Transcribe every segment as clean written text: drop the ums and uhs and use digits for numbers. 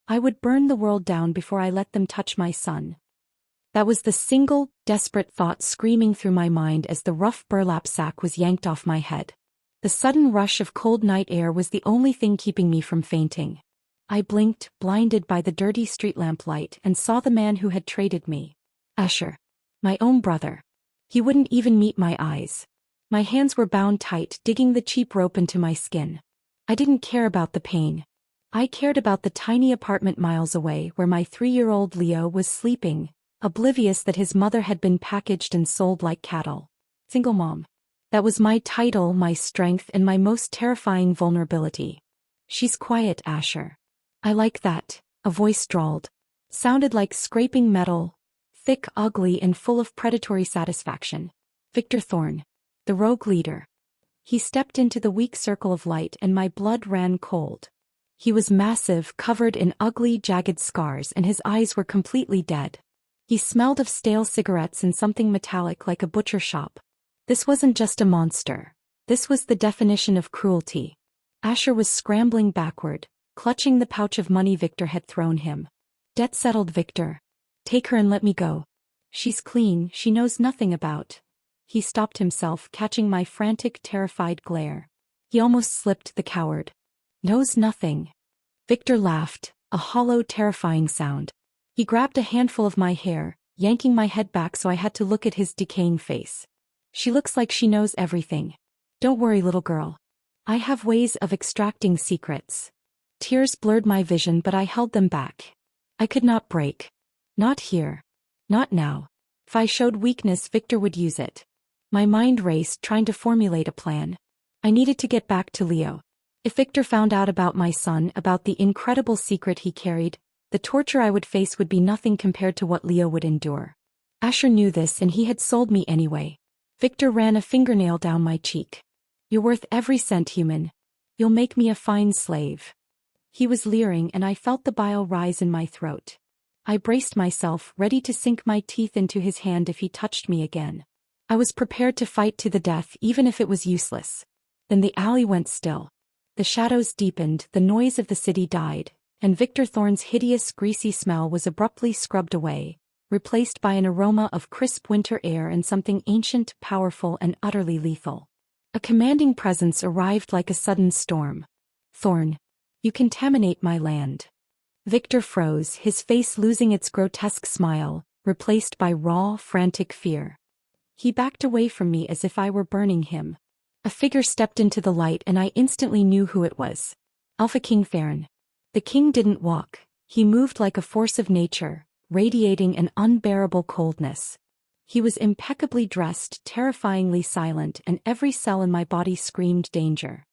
I would burn the world down before I let them touch my son. That was the single, desperate thought screaming through my mind as the rough burlap sack was yanked off my head. The sudden rush of cold night air was the only thing keeping me from fainting. I blinked, blinded by the dirty street lamp light, and saw the man who had traded me. Asher. My own brother. He wouldn't even meet my eyes. My hands were bound tight, digging the cheap rope into my skin. I didn't care about the pain. I cared about the tiny apartment miles away where my 3-year-old Leo was sleeping, oblivious that his mother had been packaged and sold like cattle. Single mom. That was my title, my strength, and my most terrifying vulnerability. She's quiet, Asher. I like that, a voice drawled. Sounded like scraping metal, thick, ugly, and full of predatory satisfaction. Victor Thorne. The rogue leader. He stepped into the weak circle of light and my blood ran cold. He was massive, covered in ugly, jagged scars, and his eyes were completely dead. He smelled of stale cigarettes and something metallic like a butcher shop. This wasn't just a monster. This was the definition of cruelty. Asher was scrambling backward, clutching the pouch of money Victor had thrown him. Debt settled, Victor. Take her and let me go. She's clean, she knows nothing about. He stopped himself, catching my frantic, terrified glare. He almost slipped, the coward. Knows nothing. Victor laughed, a hollow, terrifying sound. He grabbed a handful of my hair, yanking my head back so I had to look at his decaying face. She looks like she knows everything. Don't worry, little girl. I have ways of extracting secrets. Tears blurred my vision, but I held them back. I could not break. Not here. Not now. If I showed weakness, Victor would use it. My mind raced, trying to formulate a plan. I needed to get back to Leo. If Victor found out about my son, about the incredible secret he carried, the torture I would face would be nothing compared to what Leo would endure. Asher knew this, and he had sold me anyway. Victor ran a fingernail down my cheek. You're worth every cent, human. You'll make me a fine slave. He was leering, and I felt the bile rise in my throat. I braced myself, ready to sink my teeth into his hand if he touched me again. I was prepared to fight to the death, even if it was useless. Then the alley went still. The shadows deepened, the noise of the city died, and Victor Thorne's hideous, greasy smell was abruptly scrubbed away, replaced by an aroma of crisp winter air and something ancient, powerful, and utterly lethal. A commanding presence arrived like a sudden storm. Thorne. You contaminate my land. Victor froze, his face losing its grotesque smile, replaced by raw, frantic fear. He backed away from me as if I were burning him. A figure stepped into the light and I instantly knew who it was. Alpha King Theron. The king didn't walk, he moved like a force of nature, radiating an unbearable coldness. He was impeccably dressed, terrifyingly silent, and every cell in my body screamed danger.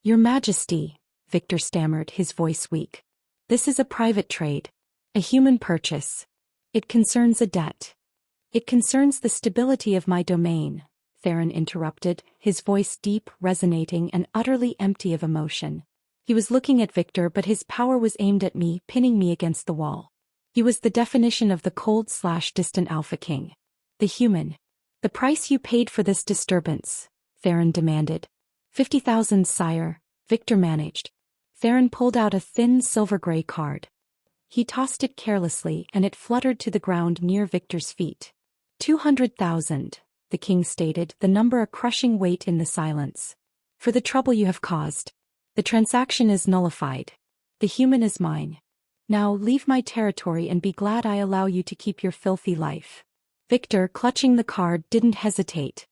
Your Majesty, Victor stammered, his voice weak. This is a private trade. A human purchase. It concerns a debt. It concerns the stability of my domain, Theron interrupted, his voice deep, resonating, and utterly empty of emotion. He was looking at Victor, but his power was aimed at me, pinning me against the wall. He was the definition of the cold/distant Alpha King. The human. The price you paid for this disturbance, Theron demanded. 50,000, sire, Victor managed. Theron pulled out a thin silver-gray card. He tossed it carelessly, and it fluttered to the ground near Victor's feet. 200,000, the king stated, the number a crushing weight in the silence. For the trouble you have caused. The transaction is nullified. The human is mine. Now leave my territory and be glad I allow you to keep your filthy life. Victor, clutching the card, didn't hesitate.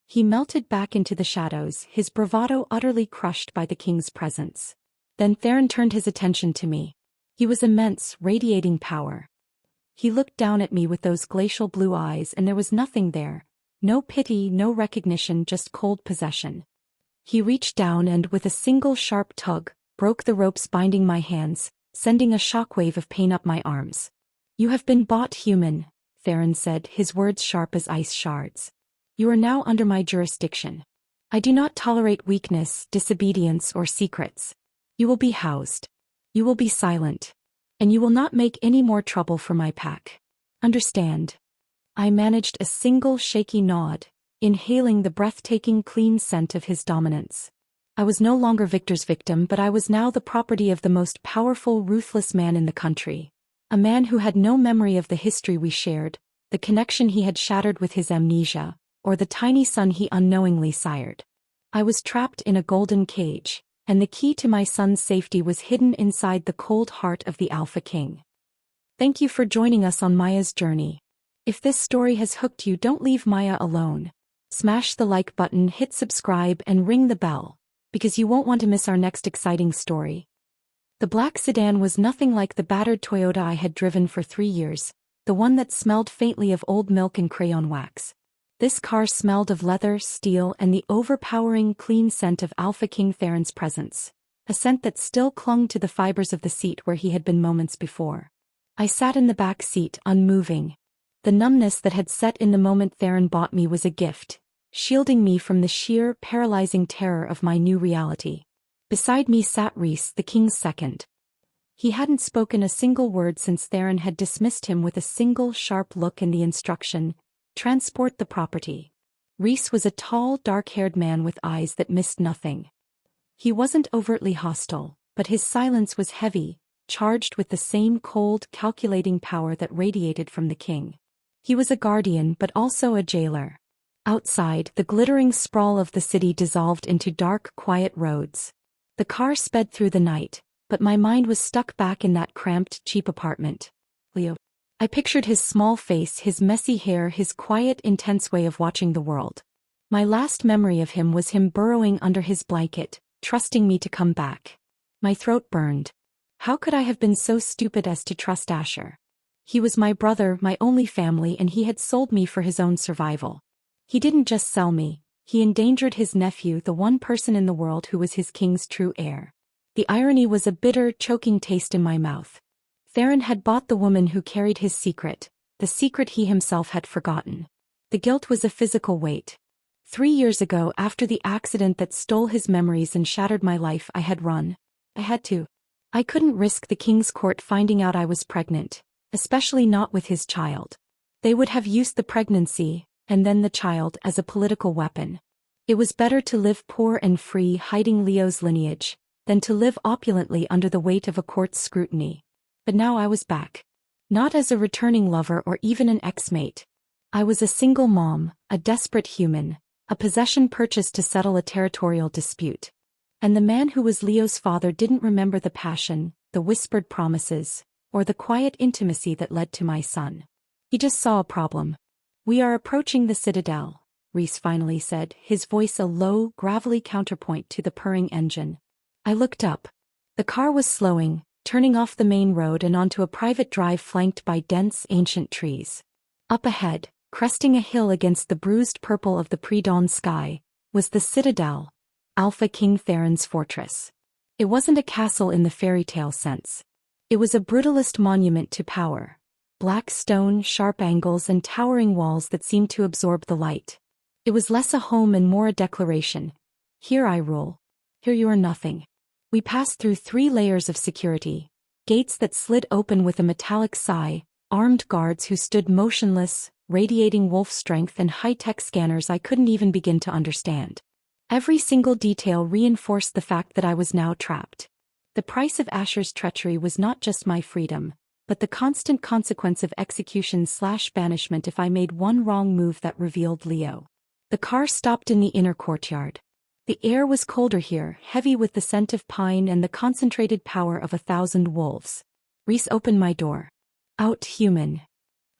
He melted back into the shadows, his bravado utterly crushed by the king's presence. Then Theron turned his attention to me. He was immense, radiating power. He looked down at me with those glacial blue eyes, and there was nothing there. No pity, no recognition, just cold possession. He reached down and, with a single sharp tug, broke the ropes binding my hands, sending a shockwave of pain up my arms. You have been bought, human, Theron said, his words sharp as ice shards. You are now under my jurisdiction. I do not tolerate weakness, disobedience, or secrets. You will be housed. You will be silent. And you will not make any more trouble for my pack. Understand? I managed a single shaky nod, inhaling the breathtaking clean scent of his dominance. I was no longer Victor's victim, but I was now the property of the most powerful, ruthless man in the country. A man who had no memory of the history we shared, the connection he had shattered with his amnesia, or the tiny son he unknowingly sired. I was trapped in a golden cage, and the key to my son's safety was hidden inside the cold heart of the Alpha King. Thank you for joining us on Maya's journey. If this story has hooked you, don't leave Maya alone. Smash the like button, hit subscribe, and ring the bell, because you won't want to miss our next exciting story. The black sedan was nothing like the battered Toyota I had driven for 3 years, the one that smelled faintly of old milk and crayon wax. This car smelled of leather, steel, and the overpowering, clean scent of Alpha King Theron's presence, a scent that still clung to the fibers of the seat where he had been moments before. I sat in the back seat, unmoving. The numbness that had set in the moment Theron bought me was a gift, shielding me from the sheer, paralyzing terror of my new reality. Beside me sat Rhys, the king's second. He hadn't spoken a single word since Theron had dismissed him with a single sharp look and the instruction, "Transport the property." Rhys was a tall, dark-haired man with eyes that missed nothing. He wasn't overtly hostile, but his silence was heavy, charged with the same cold, calculating power that radiated from the king. He was a guardian but also a jailer. Outside, the glittering sprawl of the city dissolved into dark, quiet roads. The car sped through the night, but my mind was stuck back in that cramped, cheap apartment. Leo. I pictured his small face, his messy hair, his quiet, intense way of watching the world. My last memory of him was him burrowing under his blanket, trusting me to come back. My throat burned. How could I have been so stupid as to trust Asher? He was my brother, my only family, and he had sold me for his own survival. He didn't just sell me, he endangered his nephew, the one person in the world who was his king's true heir. The irony was a bitter, choking taste in my mouth. Theron had bought the woman who carried his secret, the secret he himself had forgotten. The guilt was a physical weight. 3 years ago, after the accident that stole his memories and shattered my life, I had run. I had to. I couldn't risk the king's court finding out I was pregnant, especially not with his child. They would have used the pregnancy, and then the child, as a political weapon. It was better to live poor and free, hiding Leo's lineage, than to live opulently under the weight of a court's scrutiny. But now I was back. Not as a returning lover or even an ex-mate. I was a single mom, a desperate human, a possession purchased to settle a territorial dispute. And the man who was Leo's father didn't remember the passion, the whispered promises, or the quiet intimacy that led to my son. He just saw a problem. "We are approaching the citadel," Rhys finally said, his voice a low, gravelly counterpoint to the purring engine. I looked up. The car was slowing, turning off the main road and onto a private drive flanked by dense, ancient trees. Up ahead, cresting a hill against the bruised purple of the pre-dawn sky, was the citadel, Alpha King Theron's fortress. It wasn't a castle in the fairy tale sense. It was a brutalist monument to power. Black stone, sharp angles, and towering walls that seemed to absorb the light. It was less a home and more a declaration. Here I rule. Here you are nothing. We passed through 3 layers of security, gates that slid open with a metallic sigh, armed guards who stood motionless, radiating wolf strength, and high-tech scanners I couldn't even begin to understand. Every single detail reinforced the fact that I was now trapped. The price of Asher's treachery was not just my freedom, but the constant consequence of execution/banishment if I made one wrong move that revealed Leo. The car stopped in the inner courtyard. The air was colder here, heavy with the scent of pine and the concentrated power of 1,000 wolves. Rhys opened my door. "Out, human."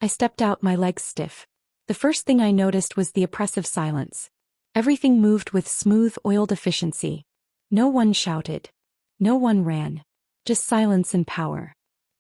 I stepped out, my legs stiff. The first thing I noticed was the oppressive silence. Everything moved with smooth, oiled efficiency. No one shouted. No one ran. Just silence and power.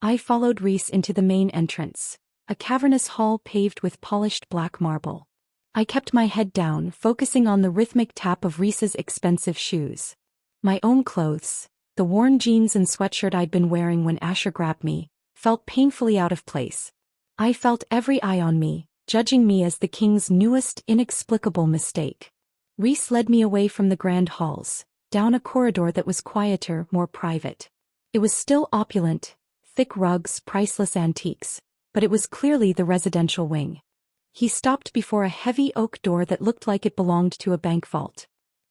I followed Rhys into the main entrance, a cavernous hall paved with polished black marble. I kept my head down, focusing on the rhythmic tap of Rhys's expensive shoes. My own clothes, the worn jeans and sweatshirt I'd been wearing when Asher grabbed me, felt painfully out of place. I felt every eye on me, judging me as the king's newest, inexplicable mistake. Rhys led me away from the grand halls, down a corridor that was quieter, more private. It was still opulent, thick rugs, priceless antiques, but it was clearly the residential wing. He stopped before a heavy oak door that looked like it belonged to a bank vault.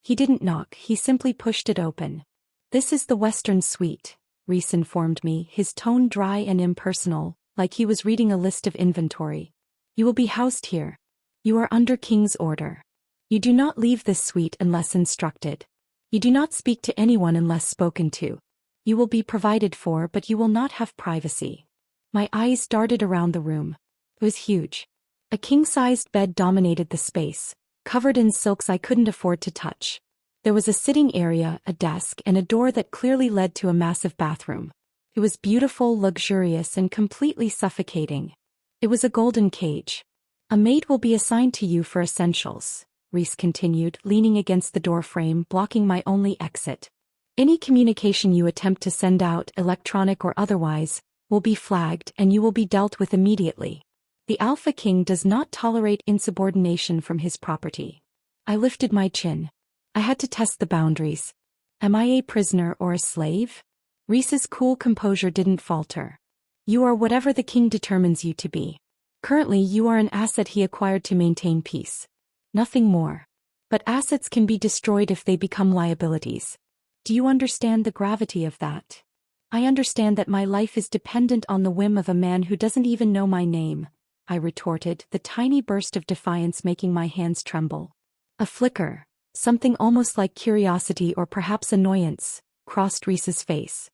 He didn't knock, he simply pushed it open. "This is the Western Suite," Rhys informed me, his tone dry and impersonal, like he was reading a list of inventory. "You will be housed here. You are under King's order. You do not leave this suite unless instructed. You do not speak to anyone unless spoken to. You will be provided for, but you will not have privacy." My eyes darted around the room. It was huge. A king-sized bed dominated the space, covered in silks I couldn't afford to touch. There was a sitting area, a desk, and a door that clearly led to a massive bathroom. It was beautiful, luxurious, and completely suffocating. It was a golden cage. "A maid will be assigned to you for essentials," Rhys continued, leaning against the door frame, blocking my only exit. "Any communication you attempt to send out, electronic or otherwise, will be flagged and you will be dealt with immediately. The Alpha King does not tolerate insubordination from his property." I lifted my chin. I had to test the boundaries. Am I a prisoner or a slave? Rhys's cool composure didn't falter. "You are whatever the king determines you to be. Currently you are an asset he acquired to maintain peace. Nothing more. But assets can be destroyed if they become liabilities. Do you understand the gravity of that?" "I understand that my life is dependent on the whim of a man who doesn't even know my name," I retorted, the tiny burst of defiance making my hands tremble. A flicker, something almost like curiosity or perhaps annoyance, crossed Rhys's face.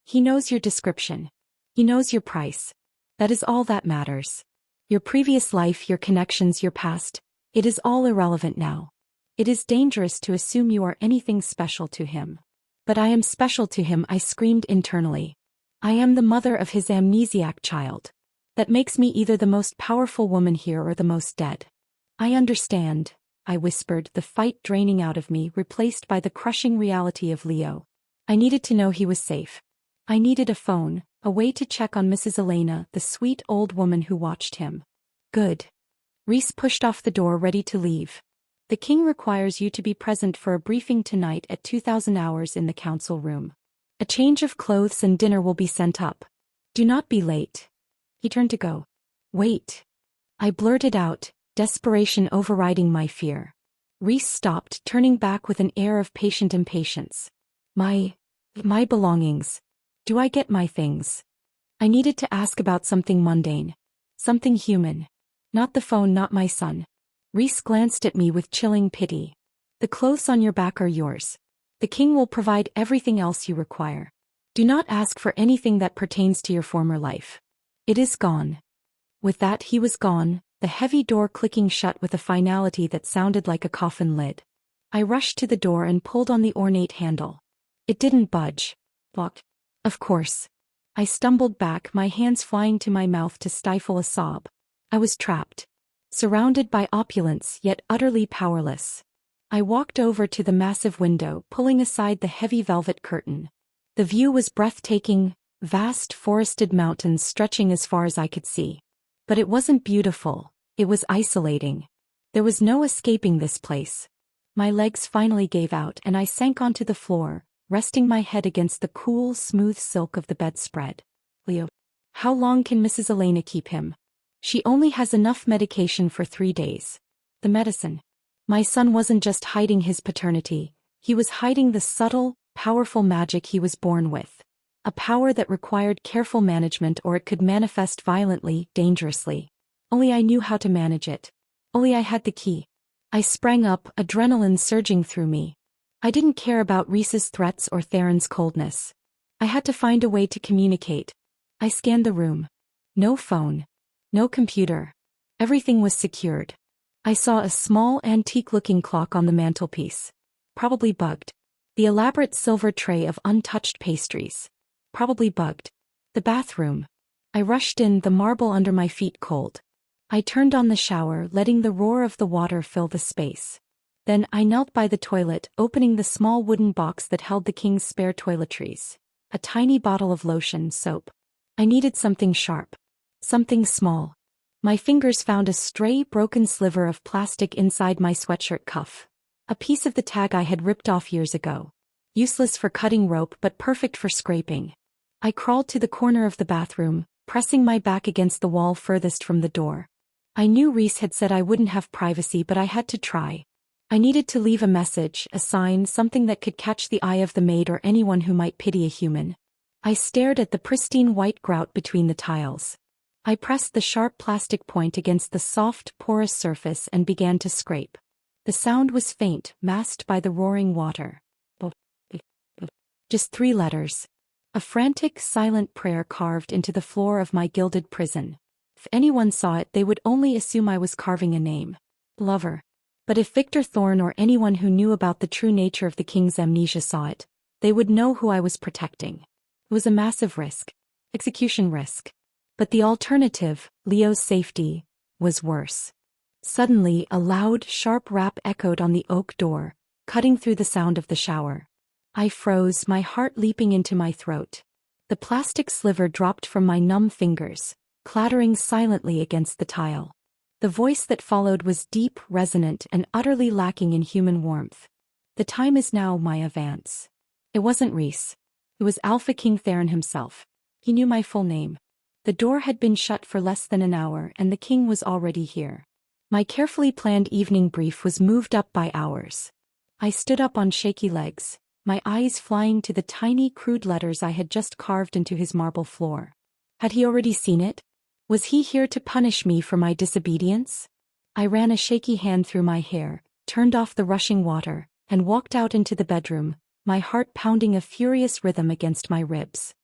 "He knows your description. He knows your price. That is all that matters. Your previous life, your connections, your past, it is all irrelevant now. It is dangerous to assume you are anything special to him." "But I am special to him," I screamed internally. "I am the mother of his amnesiac child. That makes me either the most powerful woman here or the most dead." "I understand," I whispered, the fight draining out of me, replaced by the crushing reality of Leo. I needed to know he was safe. I needed a phone, a way to check on Mrs. Elena, the sweet old woman who watched him. "Good." Rhys pushed off the door, ready to leave. "The king requires you to be present for a briefing tonight at 2000 hours in the council room. A change of clothes and dinner will be sent up. Do not be late." He turned to go. "Wait." I blurted out, desperation overriding my fear. Rhys stopped, turning back with an air of patient impatience. My belongings. Do I get my things?" I needed to ask about something mundane. Something human. Not the phone, not my son. Rhys glanced at me with chilling pity. "The clothes on your back are yours. The king will provide everything else you require. Do not ask for anything that pertains to your former life. It is gone." With that he was gone, the heavy door clicking shut with a finality that sounded like a coffin lid. I rushed to the door and pulled on the ornate handle. It didn't budge. Locked. Of course. I stumbled back, my hands flying to my mouth to stifle a sob. I was trapped. Surrounded by opulence, yet utterly powerless. I walked over to the massive window, pulling aside the heavy velvet curtain. The view was breathtaking, vast forested mountains stretching as far as I could see. But it wasn't beautiful, it was isolating. There was no escaping this place. My legs finally gave out and I sank onto the floor, resting my head against the cool, smooth silk of the bedspread. "Leo, how long can Mrs. Elena keep him?" "She only has enough medication for 3 days. "The medicine." My son wasn't just hiding his paternity, he was hiding the subtle, powerful magic he was born with. A power that required careful management or it could manifest violently, dangerously. Only I knew how to manage it. Only I had the key. I sprang up, adrenaline surging through me. I didn't care about Rhys's threats or Theron's coldness. I had to find a way to communicate. I scanned the room. No phone. No computer. Everything was secured. I saw a small, antique-looking clock on the mantelpiece. Probably bugged. The elaborate silver tray of untouched pastries. Probably bugged. The bathroom. I rushed in, the marble under my feet cold. I turned on the shower, letting the roar of the water fill the space. Then I knelt by the toilet, opening the small wooden box that held the king's spare toiletries. A tiny bottle of lotion, soap. I needed something sharp. Something small. My fingers found a stray, broken sliver of plastic inside my sweatshirt cuff. A piece of the tag I had ripped off years ago. Useless for cutting rope but perfect for scraping. I crawled to the corner of the bathroom, pressing my back against the wall furthest from the door. I knew Rhys had said I wouldn't have privacy, but I had to try. I needed to leave a message, a sign, something that could catch the eye of the maid or anyone who might pity a human. I stared at the pristine white grout between the tiles. I pressed the sharp plastic point against the soft, porous surface and began to scrape. The sound was faint, masked by the roaring water. Just 3 letters. A frantic, silent prayer carved into the floor of my gilded prison. If anyone saw it, they would only assume I was carving a name. Lover. But if Victor Thorne or anyone who knew about the true nature of the king's amnesia saw it, they would know who I was protecting. It was a massive risk. Execution risk. But the alternative, Leo's safety, was worse. Suddenly, a loud, sharp rap echoed on the oak door, cutting through the sound of the shower. I froze, my heart leaping into my throat. The plastic sliver dropped from my numb fingers, clattering silently against the tile. The voice that followed was deep, resonant, and utterly lacking in human warmth. The time is now, my Avance. It wasn't Reese. It was Alpha King Theron himself. He knew my full name. The door had been shut for less than an hour and the king was already here. My carefully planned evening brief was moved up by hours. I stood up on shaky legs, my eyes flying to the tiny, crude letters I had just carved into his marble floor. Had he already seen it? Was he here to punish me for my disobedience? I ran a shaky hand through my hair, turned off the rushing water, and walked out into the bedroom, my heart pounding a furious rhythm against my ribs.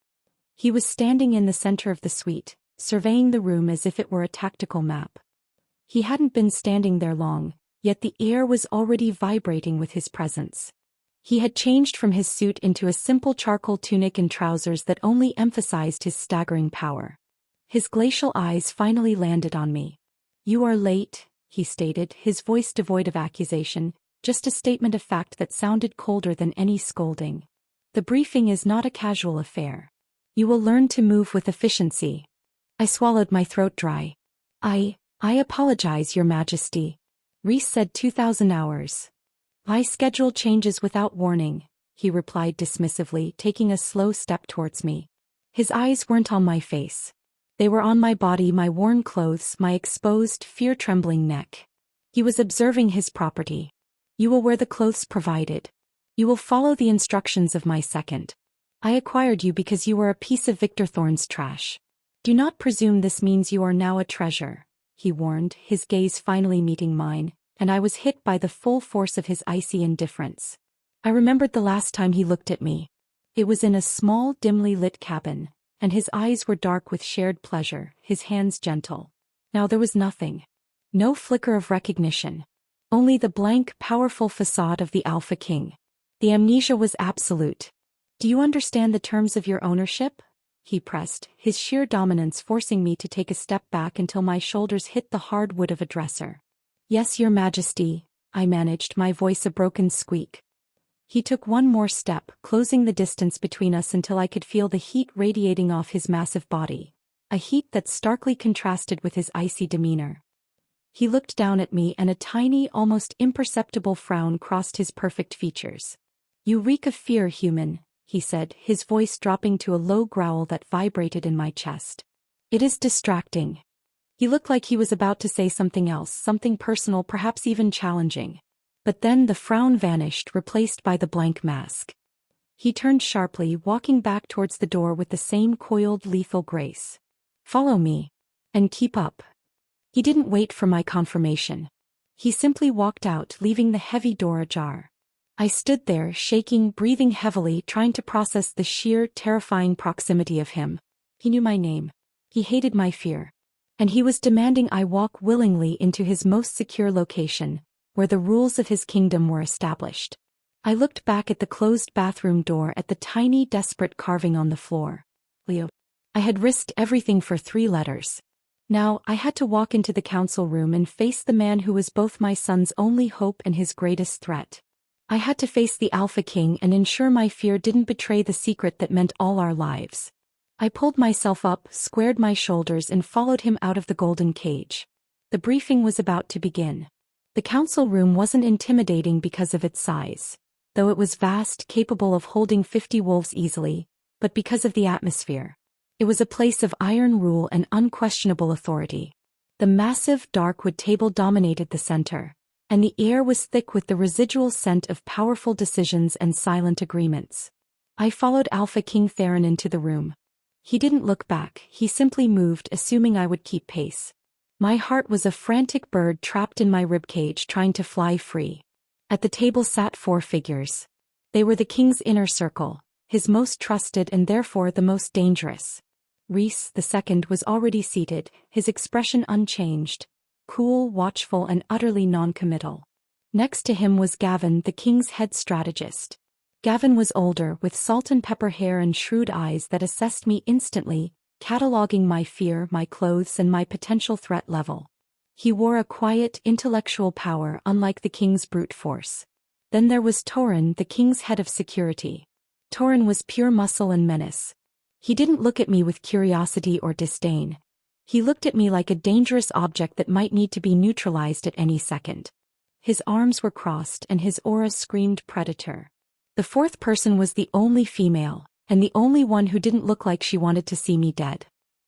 He was standing in the center of the suite, surveying the room as if it were a tactical map. He hadn't been standing there long, yet the air was already vibrating with his presence. He had changed from his suit into a simple charcoal tunic and trousers that only emphasized his staggering power. His glacial eyes finally landed on me. "You are late," he stated, his voice devoid of accusation, just a statement of fact that sounded colder than any scolding. "The briefing is not a casual affair. You will learn to move with efficiency." I swallowed, my throat dry. I apologize, Your Majesty." Reese said 2,000 hours. "My schedule changes without warning," he replied dismissively, taking a slow step towards me. His eyes weren't on my face. They were on my body, my worn clothes, my exposed, fear-trembling neck. He was observing his property. "You will wear the clothes provided. You will follow the instructions of my second. I acquired you because you were a piece of Victor Thorne's trash. Do not presume this means you are now a treasure," he warned, his gaze finally meeting mine, and I was hit by the full force of his icy indifference. I remembered the last time he looked at me. It was in a small, dimly lit cabin, and his eyes were dark with shared pleasure, his hands gentle. Now there was nothing. No flicker of recognition. Only the blank, powerful facade of the Alpha King. The amnesia was absolute. "Do you understand the terms of your ownership?" he pressed, his sheer dominance forcing me to take a step back until my shoulders hit the hard wood of a dresser. "Yes, Your Majesty," I managed, my voice a broken squeak. He took one more step, closing the distance between us until I could feel the heat radiating off his massive body, a heat that starkly contrasted with his icy demeanor. He looked down at me and a tiny, almost imperceptible frown crossed his perfect features. "You reek of fear, human," he said, his voice dropping to a low growl that vibrated in my chest. "It is distracting." He looked like he was about to say something else, something personal, perhaps even challenging. But then the frown vanished, replaced by the blank mask. He turned sharply, walking back towards the door with the same coiled, lethal grace. "Follow me. And keep up." He didn't wait for my confirmation. He simply walked out, leaving the heavy door ajar. I stood there, shaking, breathing heavily, trying to process the sheer, terrifying proximity of him. He knew my name. He hated my fear. And he was demanding I walk willingly into his most secure location, where the rules of his kingdom were established. I looked back at the closed bathroom door, at the tiny, desperate carving on the floor. Leo. I had risked everything for 3 letters. Now, I had to walk into the council room and face the man who was both my son's only hope and his greatest threat. I had to face the Alpha King and ensure my fear didn't betray the secret that meant all our lives. I pulled myself up, squared my shoulders, and followed him out of the golden cage. The briefing was about to begin. The council room wasn't intimidating because of its size, though it was vast, capable of holding 50 wolves easily, but because of the atmosphere. It was a place of iron rule and unquestionable authority. The massive, dark wood table dominated the center, and the air was thick with the residual scent of powerful decisions and silent agreements. I followed Alpha King Theron into the room. He didn't look back, he simply moved, assuming I would keep pace. My heart was a frantic bird trapped in my ribcage trying to fly free. At the table sat 4 figures. They were the king's inner circle, his most trusted and therefore the most dangerous. Rhys II was already seated, his expression unchanged, cool, watchful and utterly non-committal. Next to him was Gavin, the king's head strategist. Gavin was older, with salt and pepper hair and shrewd eyes that assessed me instantly, cataloging my fear, my clothes and my potential threat level. He wore a quiet, intellectual power unlike the king's brute force. Then there was Thorne, the king's head of security. Thorne was pure muscle and menace. He didn't look at me with curiosity or disdain. He looked at me like a dangerous object that might need to be neutralized at any second. His arms were crossed and his aura screamed predator. The 4th person was the only female, and the only one who didn't look like she wanted to see me dead.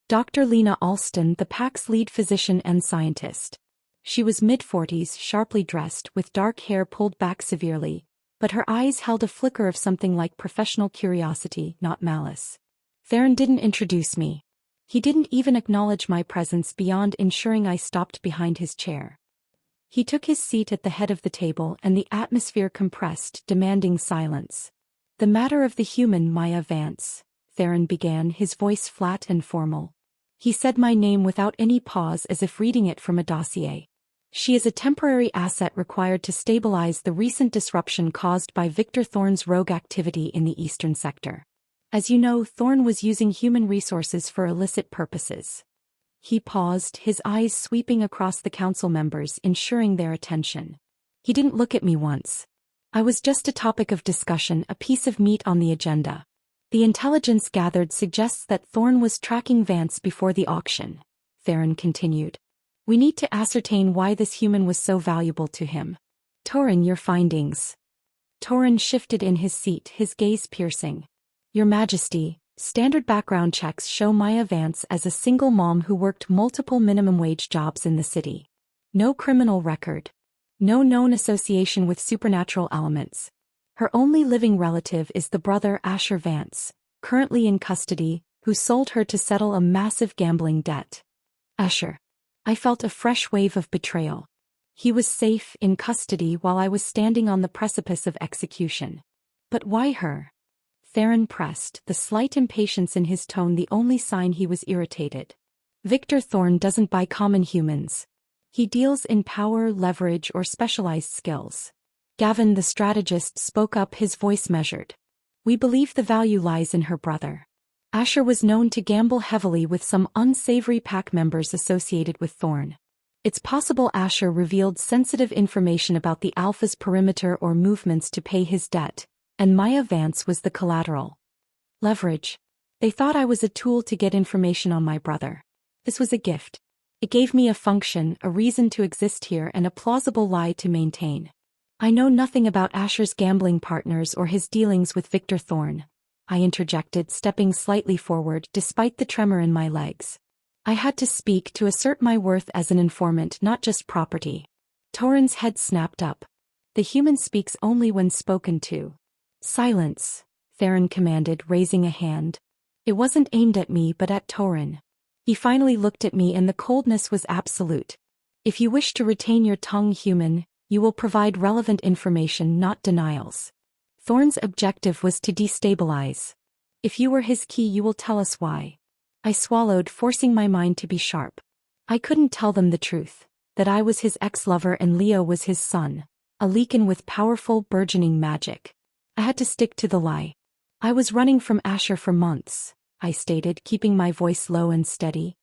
Dr. Lena Alston, the pack's lead physician and scientist. She was mid-40s, sharply dressed, with dark hair pulled back severely, but her eyes held a flicker of something like professional curiosity, not malice. Theron didn't introduce me. He didn't even acknowledge my presence beyond ensuring I stopped behind his chair. He took his seat at the head of the table and the atmosphere compressed, demanding silence. "The matter of the human Maya Vance," Theron began, his voice flat and formal. He said my name without any pause as if reading it from a dossier. "She is a temporary asset required to stabilize the recent disruption caused by Victor Thorne's rogue activity in the eastern sector. As you know, Thorne was using human resources for illicit purposes." He paused, his eyes sweeping across the council members, ensuring their attention. He didn't look at me once. I was just a topic of discussion, a piece of meat on the agenda. "The intelligence gathered suggests that Thorne was tracking Vance before the auction," Theron continued. "We need to ascertain why this human was so valuable to him." "Thorne, your findings." Thorne shifted in his seat, his gaze piercing. "Your Majesty, standard background checks show Maya Vance as a single mom who worked multiple minimum wage jobs in the city. No criminal record. No known association with supernatural elements. Her only living relative is the brother Asher Vance, currently in custody, who sold her to settle a massive gambling debt." Asher. I felt a fresh wave of betrayal. He was safe, in custody, while I was standing on the precipice of execution. But why her? Theron pressed, the slight impatience in his tone the only sign he was irritated. "Victor Thorne doesn't buy common humans. He deals in power, leverage, or specialized skills." Gavin, the strategist, spoke up, his voice measured. "We believe the value lies in her brother. Asher was known to gamble heavily with some unsavory pack members associated with Thorne. It's possible Asher revealed sensitive information about the Alpha's perimeter or movements to pay his debt, and Maya Vance was the collateral. Leverage. They thought I was a tool to get information on my brother. This was a gift. It gave me a function, a reason to exist here, and a plausible lie to maintain. I know nothing about Asher's gambling partners or his dealings with Victor Thorne," I interjected, stepping slightly forward despite the tremor in my legs. I had to speak to assert my worth as an informant, not just property. Thorne's head snapped up. "The human speaks only when spoken to." "Silence," Theron commanded, raising a hand. It wasn't aimed at me but at Thorne. He finally looked at me and the coldness was absolute. "If you wish to retain your tongue, human, you will provide relevant information, not denials." Thorne's objective was to destabilize. "If you were his key, you will tell us why." I swallowed, forcing my mind to be sharp. I couldn't tell them the truth, that I was his ex-lover and Leo was his son, a Lycan with powerful, burgeoning magic. I had to stick to the lie. "I was running from Asher for months," I stated, keeping my voice low and steady.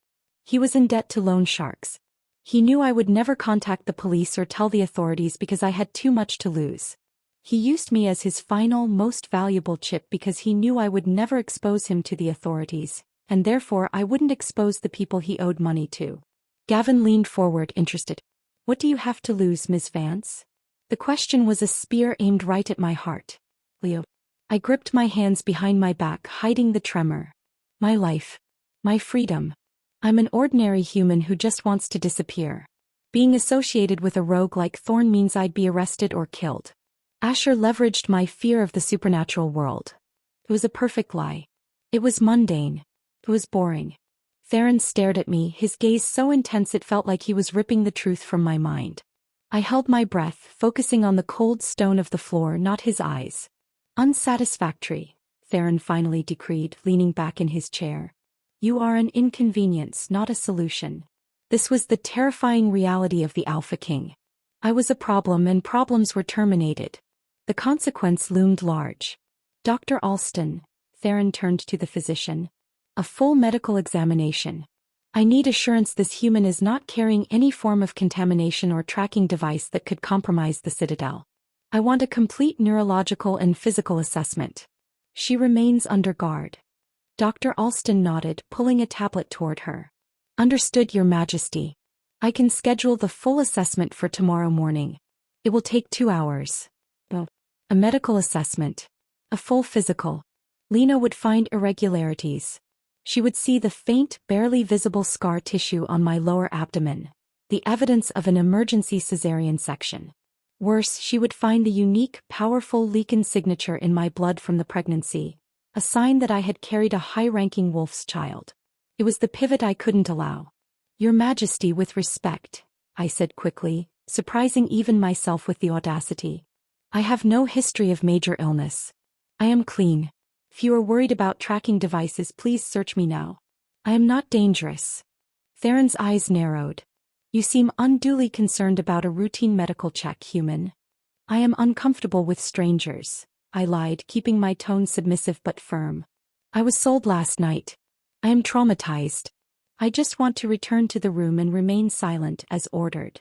"He was in debt to loan sharks. He knew I would never contact the police or tell the authorities because I had too much to lose. He used me as his final, most valuable chip because he knew I would never expose him to the authorities, and therefore I wouldn't expose the people he owed money to." Gavin leaned forward, interested. "What do you have to lose, Miss Vance?" The question was a spear aimed right at my heart. "Leo." I gripped my hands behind my back, hiding the tremor. "My life. My freedom. I'm an ordinary human who just wants to disappear." Being associated with a rogue like Thorne means I'd be arrested or killed. Asher leveraged my fear of the supernatural world. It was a perfect lie. It was mundane. It was boring. Theron stared at me, his gaze so intense it felt like he was ripping the truth from my mind. I held my breath, focusing on the cold stone of the floor, not his eyes. Unsatisfactory, Theron finally decreed, leaning back in his chair. You are an inconvenience, not a solution. This was the terrifying reality of the Alpha King. I was a problem and problems were terminated. The consequence loomed large. Dr. Alston, Theron turned to the physician. A full medical examination. I need assurance this human is not carrying any form of contamination or tracking device that could compromise the Citadel. I want a complete neurological and physical assessment. She remains under guard. Dr. Alston nodded, pulling a tablet toward her. Understood, Your Majesty. I can schedule the full assessment for tomorrow morning. It will take 2 hours. A medical assessment. A full physical. Lena would find irregularities. She would see the faint, barely visible scar tissue on my lower abdomen, the evidence of an emergency cesarean section. Worse, she would find the unique, powerful Lycan signature in my blood from the pregnancy, a sign that I had carried a high-ranking wolf's child. It was the pivot I couldn't allow. Your Majesty, with respect, I said quickly, surprising even myself with the audacity. I have no history of major illness. I am clean. If you are worried about tracking devices, please search me now. I am not dangerous. Theron's eyes narrowed. You seem unduly concerned about a routine medical check, human. I am uncomfortable with strangers, I lied, keeping my tone submissive but firm. I was sold last night. I am traumatized. I just want to return to the room and remain silent as ordered.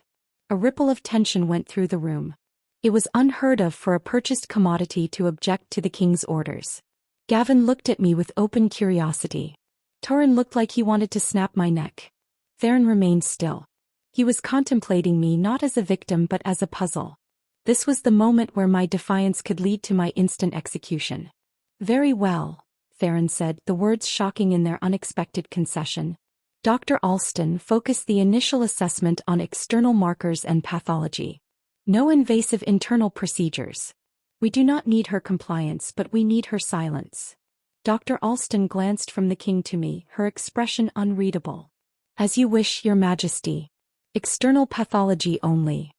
A ripple of tension went through the room. It was unheard of for a purchased commodity to object to the king's orders. Gavin looked at me with open curiosity. Torin looked like he wanted to snap my neck. Theron remained still. He was contemplating me not as a victim but as a puzzle. This was the moment where my defiance could lead to my instant execution. Very well, Theron said, the words shocking in their unexpected concession. Dr. Alston focused the initial assessment on external markers and pathology. No invasive internal procedures. We do not need her compliance, but we need her silence. Dr. Alston glanced from the king to me, her expression unreadable. As you wish, Your Majesty. External pathology only.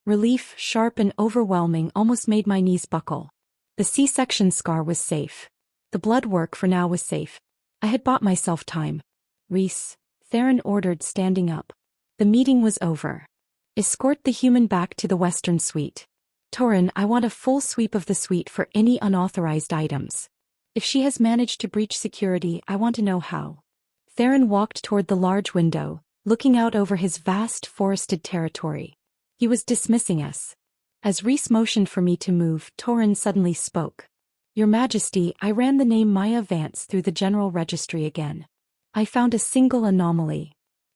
Relief, sharp and overwhelming, almost made my knees buckle. The C-section scar was safe. The blood work for now was safe. I had bought myself time. Rhys, Theron ordered, standing up. The meeting was over. Escort the human back to the western suite. Torin, I want a full sweep of the suite for any unauthorized items. If she has managed to breach security, I want to know how. Theron walked toward the large window, looking out over his vast forested territory. He was dismissing us. As Rhys motioned for me to move, Torin suddenly spoke. Your Majesty, I ran the name Maya Vance through the general registry again. I found a single anomaly.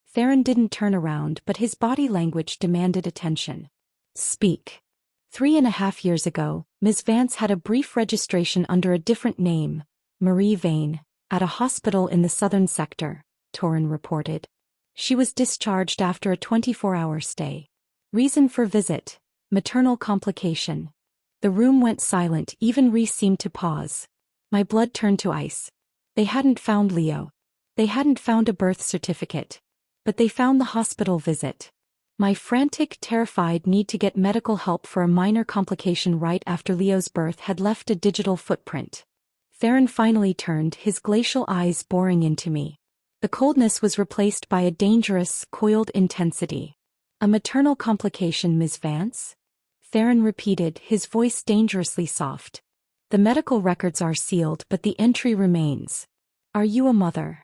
Theron didn't turn around, but his body language demanded attention. Speak. 3.5 years ago, Ms. Vance had a brief registration under a different name, Marie Vane, at a hospital in the southern sector, Torin reported. She was discharged after a 24-hour stay. Reason for visit, maternal complication. The room went silent, even Rhys seemed to pause. My blood turned to ice. They hadn't found Leo. They hadn't found a birth certificate. But they found the hospital visit. My frantic, terrified need to get medical help for a minor complication right after Leo's birth had left a digital footprint. Theron finally turned, his glacial eyes boring into me. The coldness was replaced by a dangerous, coiled intensity. A maternal complication, Ms. Vance? Theron repeated, his voice dangerously soft. The medical records are sealed, but the entry remains. Are you a mother?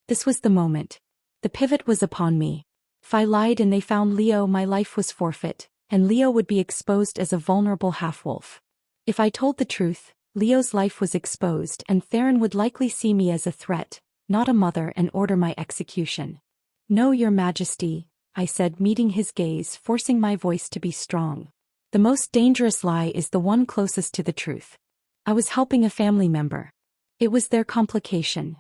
This was the moment. The pivot was upon me. If I lied and they found Leo, my life was forfeit, and Leo would be exposed as a vulnerable half-wolf. If I told the truth, Leo's life was exposed and Theron would likely see me as a threat, not a mother, and order my execution. No, Your Majesty, I said, meeting his gaze, forcing my voice to be strong. The most dangerous lie is the one closest to the truth. I was helping a family member. It was their complication.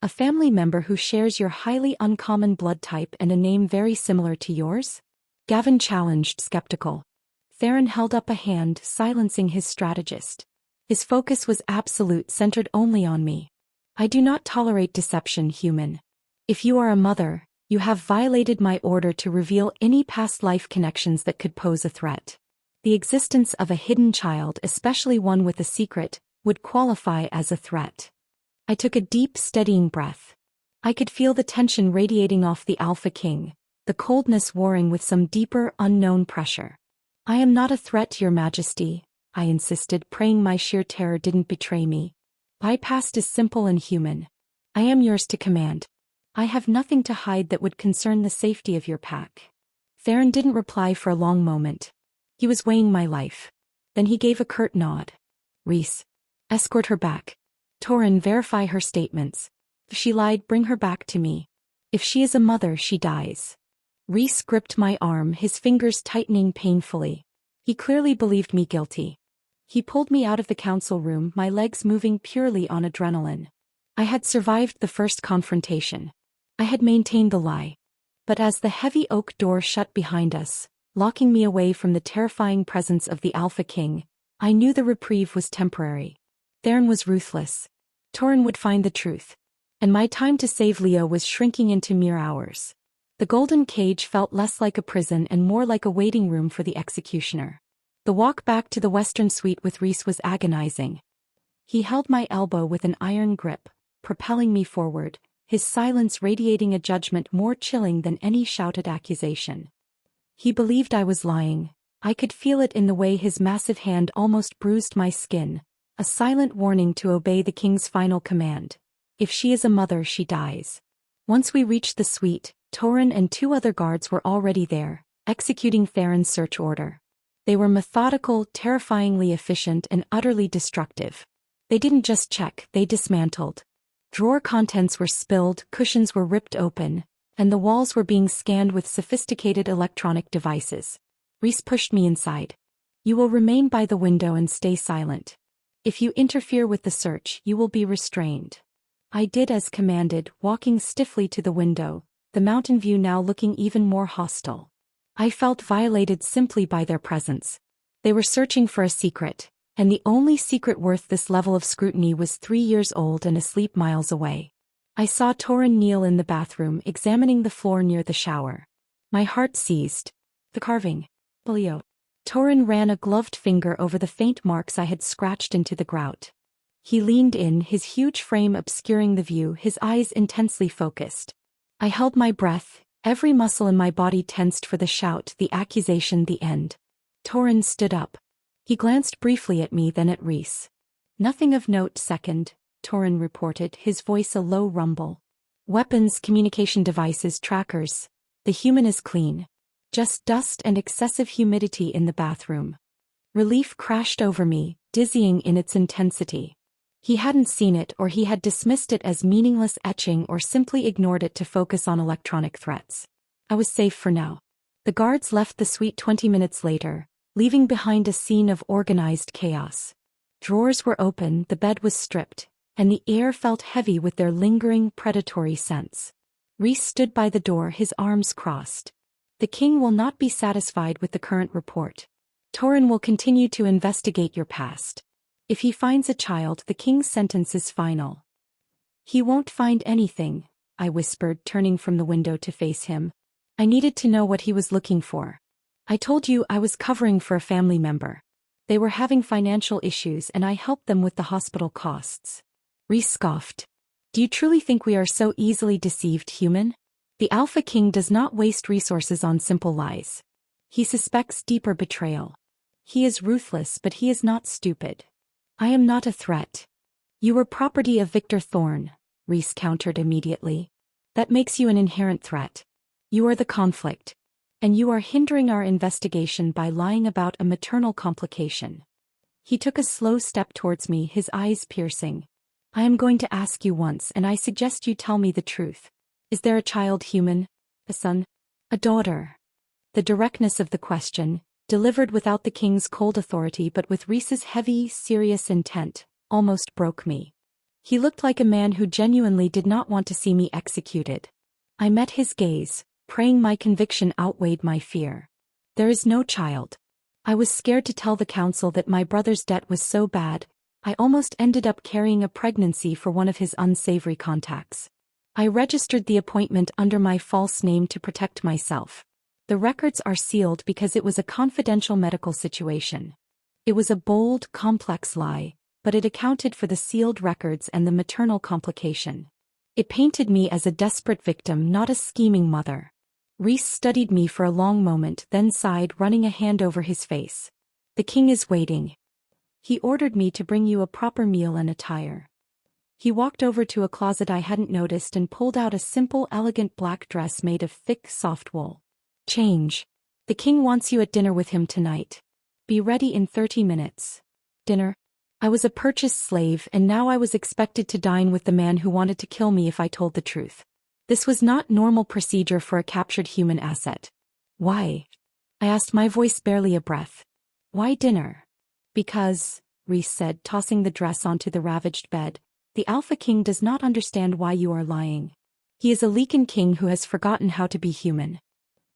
A family member who shares your highly uncommon blood type and a name very similar to yours? Gavin challenged, skeptical. Theron held up a hand, silencing his strategist. His focus was absolute, centered only on me. I do not tolerate deception, human. If you are a mother, you have violated my order to reveal any past life connections that could pose a threat. The existence of a hidden child, especially one with a secret, would qualify as a threat. I took a deep, steadying breath. I could feel the tension radiating off the Alpha King, the coldness warring with some deeper, unknown pressure. I am not a threat to your majesty, I insisted, praying my sheer terror didn't betray me. My past is simple and human. I am yours to command. I have nothing to hide that would concern the safety of your pack. Theron didn't reply for a long moment. He was weighing my life. Then he gave a curt nod. Rhys, escort her back. Thorne, verify her statements. If she lied, bring her back to me. If she is a mother, she dies. Rhys gripped my arm, his fingers tightening painfully. He clearly believed me guilty. He pulled me out of the council room, my legs moving purely on adrenaline. I had survived the first confrontation. I had maintained the lie. But as the heavy oak door shut behind us, locking me away from the terrifying presence of the Alpha King, I knew the reprieve was temporary. Theron was ruthless. Thorne would find the truth. And my time to save Leo was shrinking into mere hours. The golden cage felt less like a prison and more like a waiting room for the executioner. The walk back to the western suite with Rhys was agonizing. He held my elbow with an iron grip, propelling me forward, his silence radiating a judgment more chilling than any shouted accusation. He believed I was lying. I could feel it in the way his massive hand almost bruised my skin, a silent warning to obey the king's final command. If she is a mother, she dies. Once we reached the suite, Thorne and 2 other guards were already there, executing Theron's search order. They were methodical, terrifyingly efficient, and utterly destructive. They didn't just check, they dismantled. Drawer contents were spilled, cushions were ripped open, and the walls were being scanned with sophisticated electronic devices. Rhys pushed me inside. You will remain by the window and stay silent. If you interfere with the search, you will be restrained. I did as commanded, walking stiffly to the window, the mountain view now looking even more hostile. I felt violated simply by their presence. They were searching for a secret, and the only secret worth this level of scrutiny was 3 years old and asleep miles away. I saw Thorne kneel in the bathroom, examining the floor near the shower. My heart seized. The carving. Leo. Thorne ran a gloved finger over the faint marks I had scratched into the grout. He leaned in, his huge frame obscuring the view, his eyes intensely focused. I held my breath, every muscle in my body tensed for the shout, the accusation, the end. Thorne stood up. He glanced briefly at me, then at Rhys. Nothing of note, second, Thorne reported, his voice a low rumble. Weapons, communication devices, trackers. The human is clean. Just dust and excessive humidity in the bathroom. Relief crashed over me, dizzying in its intensity. He hadn't seen it, or he had dismissed it as meaningless etching, or simply ignored it to focus on electronic threats. I was safe for now. The guards left the suite 20 minutes later, leaving behind a scene of organized chaos. Drawers were open, the bed was stripped, and the air felt heavy with their lingering, predatory scents. Rhys stood by the door, his arms crossed. The king will not be satisfied with the current report. Thorne will continue to investigate your past. If he finds a child, the king's sentence is final. He won't find anything, I whispered, turning from the window to face him. I needed to know what he was looking for. I told you I was covering for a family member. They were having financial issues and I helped them with the hospital costs. Rhys scoffed. Do you truly think we are so easily deceived, human? The Alpha King does not waste resources on simple lies. He suspects deeper betrayal. He is ruthless, but he is not stupid. I am not a threat. You were property of Victor Thorne, Rhys countered immediately. That makes you an inherent threat. You are the conflict. And you are hindering our investigation by lying about a maternal complication. He took a slow step towards me, his eyes piercing. I am going to ask you once, and I suggest you tell me the truth. Is there a child, human? A son? A daughter? The directness of the question, delivered without the king's cold authority but with Rhys's heavy, serious intent, almost broke me. He looked like a man who genuinely did not want to see me executed. I met his gaze, praying my conviction outweighed my fear. There is no child. I was scared to tell the council that my brother's debt was so bad, I almost ended up carrying a pregnancy for one of his unsavory contacts. I registered the appointment under my false name to protect myself. The records are sealed because it was a confidential medical situation. It was a bold, complex lie, but it accounted for the sealed records and the maternal complication. It painted me as a desperate victim, not a scheming mother. Rhys studied me for a long moment, then sighed, running a hand over his face. The king is waiting. He ordered me to bring you a proper meal and attire. He walked over to a closet I hadn't noticed and pulled out a simple, elegant black dress made of thick, soft wool. Change. The king wants you at dinner with him tonight. Be ready in 30 minutes. Dinner? I was a purchased slave, and now I was expected to dine with the man who wanted to kill me if I told the truth. This was not normal procedure for a captured human asset. Why? I asked, my voice barely a breath. Why dinner? Because, Rhys said, tossing the dress onto the ravaged bed, the Alpha King does not understand why you are lying. He is a Lycan king who has forgotten how to be human.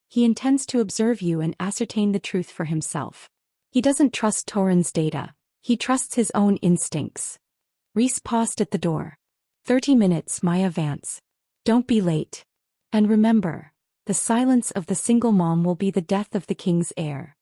He intends to observe you and ascertain the truth for himself. He doesn't trust Thorne's data. He trusts his own instincts. Rhys paused at the door. 30 minutes, Maya Vance. Don't be late. And remember, the silence of the single mom will be the death of the king's heir.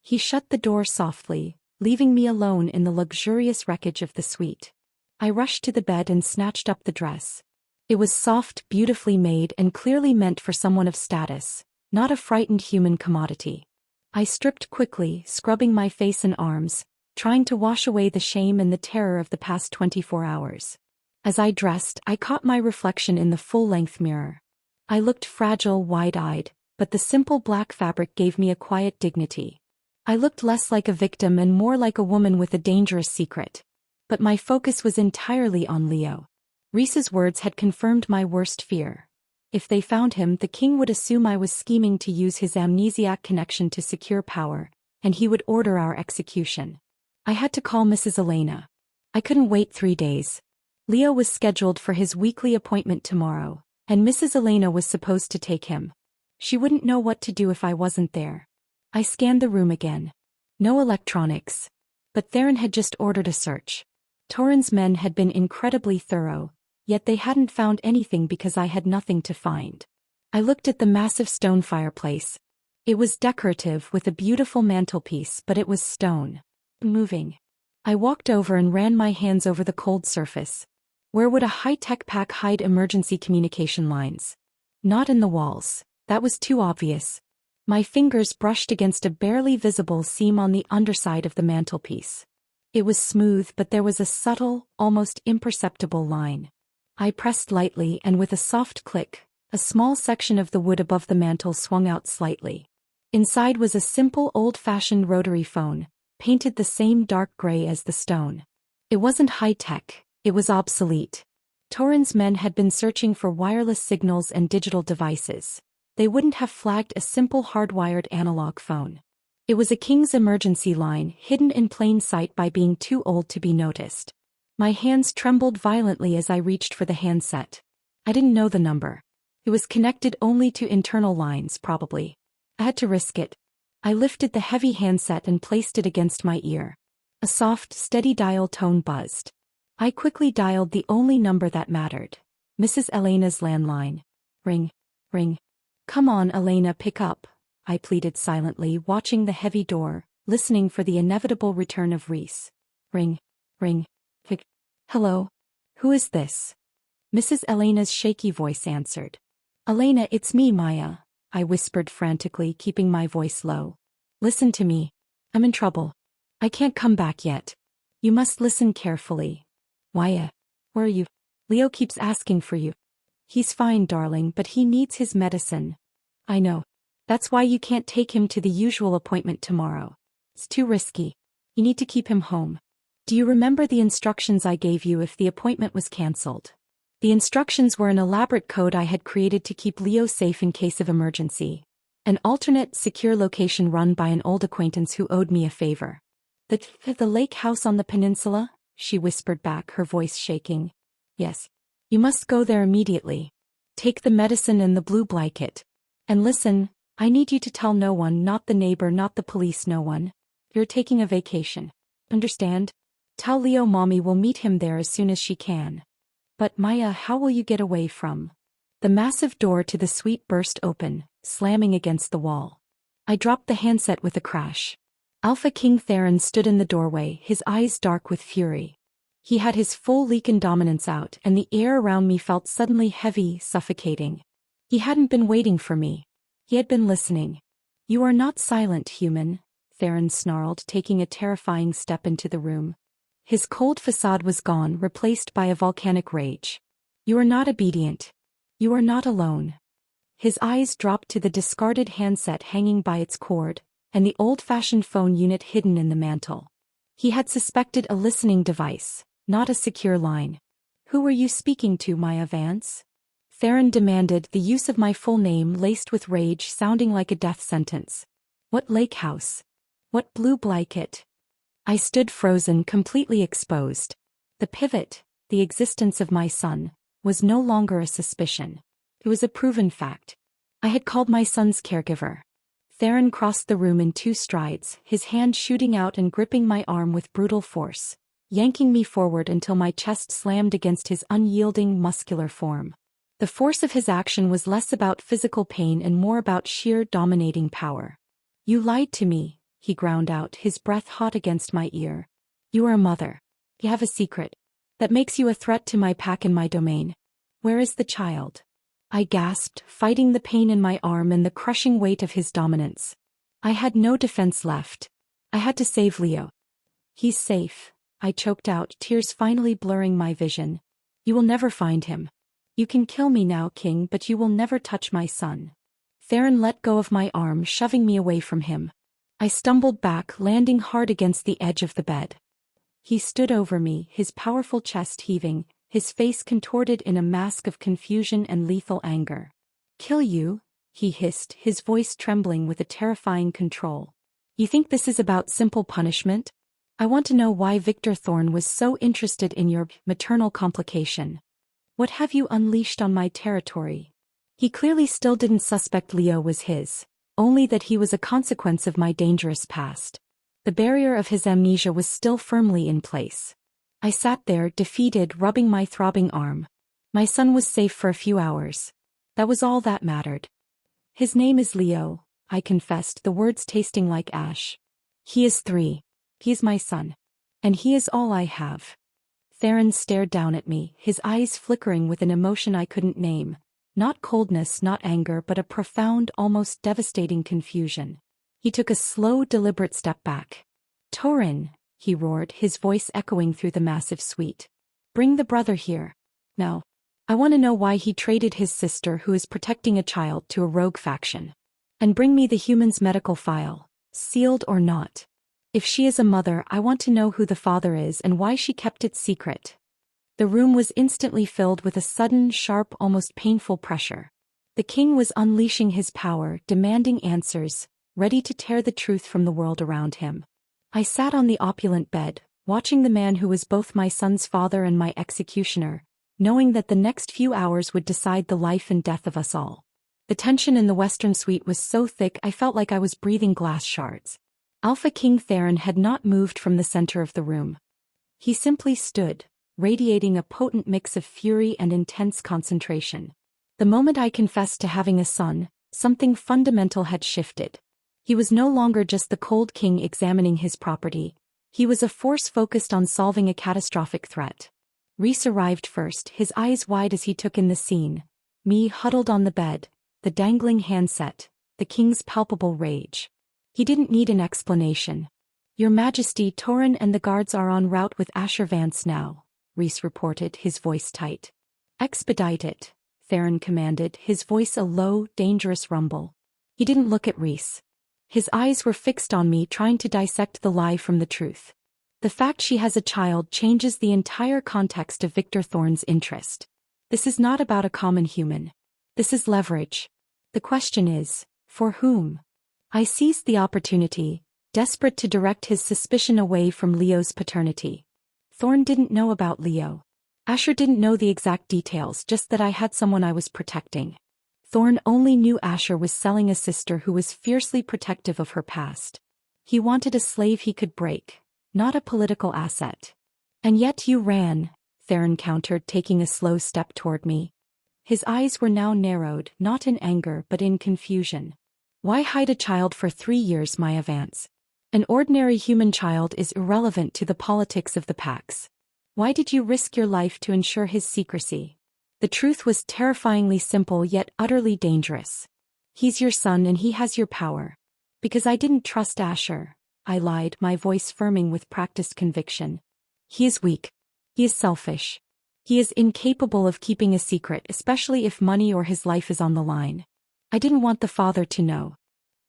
He shut the door softly, leaving me alone in the luxurious wreckage of the suite. I rushed to the bed and snatched up the dress. It was soft, beautifully made, and clearly meant for someone of status, not a frightened human commodity. I stripped quickly, scrubbing my face and arms, trying to wash away the shame and the terror of the past 24 hours. As I dressed, I caught my reflection in the full-length mirror. I looked fragile, wide-eyed, but the simple black fabric gave me a quiet dignity. I looked less like a victim and more like a woman with a dangerous secret. But my focus was entirely on Leo. Rhys's words had confirmed my worst fear. If they found him, the king would assume I was scheming to use his amnesiac connection to secure power, and he would order our execution. I had to call Mrs. Elena. I couldn't wait 3 days. Leo was scheduled for his weekly appointment tomorrow, and Mrs. Elena was supposed to take him. She wouldn't know what to do if I wasn't there. I scanned the room again. No electronics. But Theron had just ordered a search. Thorne's men had been incredibly thorough, yet they hadn't found anything because I had nothing to find. I looked at the massive stone fireplace. It was decorative with a beautiful mantelpiece, but it was stone. Moving. I walked over and ran my hands over the cold surface. Where would a high-tech pack hide emergency communication lines? Not in the walls. That was too obvious. My fingers brushed against a barely visible seam on the underside of the mantelpiece. It was smooth, but there was a subtle, almost imperceptible line. I pressed lightly, and with a soft click, a small section of the wood above the mantel swung out slightly. Inside was a simple old-fashioned rotary phone, painted the same dark gray as the stone. It wasn't high-tech. It was obsolete. Thorne's men had been searching for wireless signals and digital devices. They wouldn't have flagged a simple hardwired analog phone. It was a king's emergency line, hidden in plain sight by being too old to be noticed. My hands trembled violently as I reached for the handset. I didn't know the number. It was connected only to internal lines, probably. I had to risk it. I lifted the heavy handset and placed it against my ear. A soft, steady dial tone buzzed. I quickly dialed the only number that mattered. Mrs. Elena's landline. Ring. Ring. Come on, Elena, pick up. I pleaded silently, watching the heavy door, listening for the inevitable return of Rhys. Ring. Ring. Pick. Hello? Who is this? Mrs. Elena's shaky voice answered. Elena, it's me, Maya, I whispered frantically, keeping my voice low. Listen to me. I'm in trouble. I can't come back yet. You must listen carefully. Maya, where are you? Leo keeps asking for you. He's fine, darling, but he needs his medicine. I know. That's why you can't take him to the usual appointment tomorrow. It's too risky. You need to keep him home. Do you remember the instructions I gave you if the appointment was cancelled? The instructions were an elaborate code I had created to keep Leo safe in case of emergency. An alternate, secure location run by an old acquaintance who owed me a favor. The lake house on the peninsula? She whispered back, her voice shaking. Yes. You must go there immediately. Take the medicine and the blue blanket. And listen, I need you to tell no one, not the neighbor, not the police, no one. You're taking a vacation. Understand? Tell Leo mommy will meet him there as soon as she can. But Maya, how will you get away from? The massive door to the suite burst open, slamming against the wall. I dropped the handset with a crash. Alpha King Theron stood in the doorway, his eyes dark with fury. He had his full Lycan dominance out, and the air around me felt suddenly heavy, suffocating. He hadn't been waiting for me. He had been listening. You are not silent, human, Theron snarled, taking a terrifying step into the room. His cold facade was gone, replaced by a volcanic rage. You are not obedient. You are not alone. His eyes dropped to the discarded handset hanging by its cord, and the old-fashioned phone unit hidden in the mantel. He had suspected a listening device, not a secure line. Who were you speaking to, Maya Vance? Theron demanded, the use of my full name laced with rage sounding like a death sentence. What lake house? What blue blanket? I stood frozen, completely exposed. The pivot, the existence of my son, was no longer a suspicion. It was a proven fact. I had called my son's caregiver. Theron crossed the room in 2 strides, his hand shooting out and gripping my arm with brutal force, yanking me forward until my chest slammed against his unyielding, muscular form. The force of his action was less about physical pain and more about sheer dominating power. You lied to me, he ground out, his breath hot against my ear. You are a mother. You have a secret. That makes you a threat to my pack and my domain. Where is the child? I gasped, fighting the pain in my arm and the crushing weight of his dominance. I had no defense left. I had to save Leo. He's safe, I choked out, tears finally blurring my vision. You will never find him. You can kill me now, King, but you will never touch my son. Theron let go of my arm, shoving me away from him. I stumbled back, landing hard against the edge of the bed. He stood over me, his powerful chest heaving, his face contorted in a mask of confusion and lethal anger. Kill you? He hissed, his voice trembling with a terrifying control. You think this is about simple punishment? I want to know why Victor Thorne was so interested in your maternal complication. What have you unleashed on my territory? He clearly still didn't suspect Leo was his, only that he was a consequence of my dangerous past. The barrier of his amnesia was still firmly in place. I sat there, defeated, rubbing my throbbing arm. My son was safe for a few hours. That was all that mattered. His name is Leo, I confessed, the words tasting like ash. He is 3. He is my son. And he is all I have. Theron stared down at me, his eyes flickering with an emotion I couldn't name. Not coldness, not anger, but a profound, almost devastating confusion. He took a slow, deliberate step back. Thorin, he roared, his voice echoing through the massive suite. Bring the brother here. Now. I want to know why he traded his sister, who is protecting a child, to a rogue faction. And bring me the human's medical file, sealed or not. If she is a mother, I want to know who the father is and why she kept it secret. The room was instantly filled with a sudden, sharp, almost painful pressure. The king was unleashing his power, demanding answers, ready to tear the truth from the world around him. I sat on the opulent bed, watching the man who was both my son's father and my executioner, knowing that the next few hours would decide the life and death of us all. The tension in the western suite was so thick I felt like I was breathing glass shards. Alpha King Theron had not moved from the center of the room. He simply stood, radiating a potent mix of fury and intense concentration. The moment I confessed to having a son, something fundamental had shifted. He was no longer just the cold king examining his property. He was a force focused on solving a catastrophic threat. Rhys arrived first, his eyes wide as he took in the scene. Me huddled on the bed, the dangling handset, the king's palpable rage. He didn't need an explanation. Your Majesty, Thorin and the guards are en route with Asher Vance now, Rhys reported, his voice tight. Expedite it, Theron commanded, his voice a low, dangerous rumble. He didn't look at Rhys. His eyes were fixed on me, trying to dissect the lie from the truth. The fact she has a child changes the entire context of Victor Thorne's interest. This is not about a common human. This is leverage. The question is, for whom? I seized the opportunity, desperate to direct his suspicion away from Leo's paternity. Thorne didn't know about Leo. Asher didn't know the exact details, just that I had someone I was protecting. Thorne only knew Asher was selling a sister who was fiercely protective of her past. He wanted a slave he could break, not a political asset. And yet you ran, Theron countered, taking a slow step toward me. His eyes were now narrowed, not in anger but in confusion. Why hide a child for 3 years, Maya Vance? An ordinary human child is irrelevant to the politics of the packs. Why did you risk your life to ensure his secrecy? The truth was terrifyingly simple yet utterly dangerous. He's your son and he has your power. Because I didn't trust Asher, I lied, my voice firming with practiced conviction. He is weak. He is selfish. He is incapable of keeping a secret, especially if money or his life is on the line. I didn't want the father to know.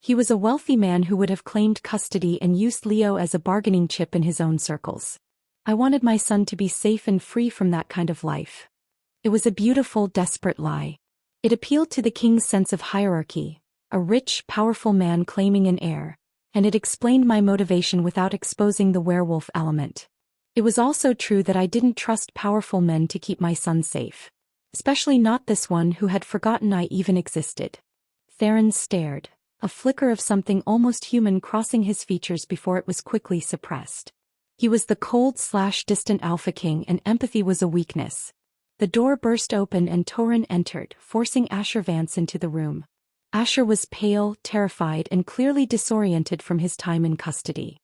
He was a wealthy man who would have claimed custody and used Leo as a bargaining chip in his own circles. I wanted my son to be safe and free from that kind of life. It was a beautiful, desperate lie. It appealed to the king's sense of hierarchy, a rich, powerful man claiming an heir, and it explained my motivation without exposing the werewolf element. It was also true that I didn't trust powerful men to keep my son safe. Especially not this one who had forgotten I even existed. Theron stared, a flicker of something almost human crossing his features before it was quickly suppressed. He was the cold/distant Alpha King, and empathy was a weakness. The door burst open and Thorne entered, forcing Asher Vance into the room. Asher was pale, terrified, and clearly disoriented from his time in custody.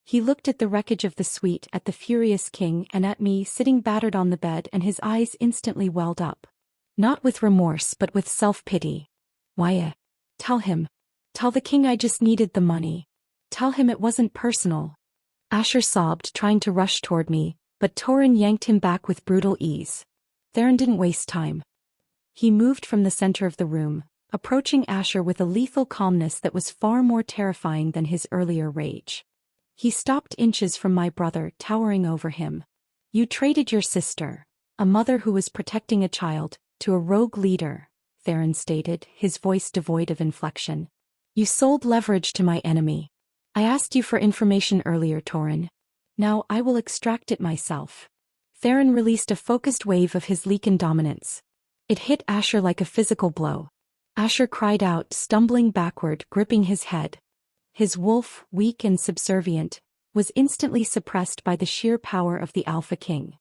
He looked at the wreckage of the suite, at the furious king, and at me sitting battered on the bed, and his eyes instantly welled up. Not with remorse but with self-pity. Why? Tell him. Tell the king I just needed the money. Tell him it wasn't personal. Asher sobbed, trying to rush toward me, but Thorne yanked him back with brutal ease. Theron didn't waste time. He moved from the center of the room, approaching Asher with a lethal calmness that was far more terrifying than his earlier rage. He stopped inches from my brother, towering over him. You traded your sister, a mother who was protecting a child, to a rogue leader, Theron stated, his voice devoid of inflection. You sold leverage to my enemy. I asked you for information earlier, Thorne. Now I will extract it myself. Theron released a focused wave of his Lycan dominance. It hit Asher like a physical blow. Asher cried out, stumbling backward, gripping his head. His wolf, weak and subservient, was instantly suppressed by the sheer power of the Alpha King.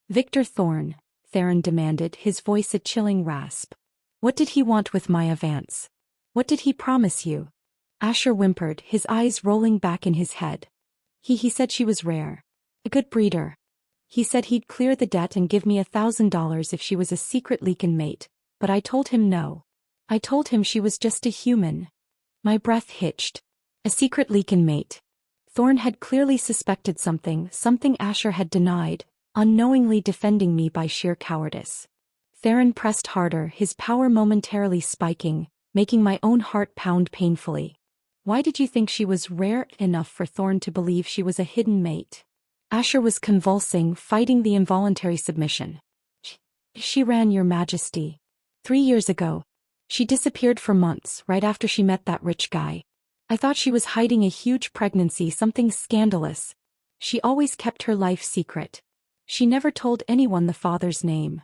Victor Thorne, Theron demanded, his voice a chilling rasp. What did he want with Maya Vance? What did he promise you? Asher whimpered, his eyes rolling back in his head. He said she was rare. A good breeder. He said he'd clear the debt and give me $1,000 if she was a secret Lycan mate, but I told him no. I told him she was just a human. My breath hitched. A secret Lycan mate. Thorne had clearly suspected something Asher had denied, unknowingly defending me by sheer cowardice. Theron pressed harder, his power momentarily spiking, making my own heart pound painfully. Why did you think she was rare enough for Thorne to believe she was a hidden mate? Asher was convulsing, fighting the involuntary submission. She ran, Your Majesty. 3 years ago. She disappeared for months, right after she met that rich guy. I thought she was hiding a huge pregnancy, something scandalous. She always kept her life secret. She never told anyone the father's name.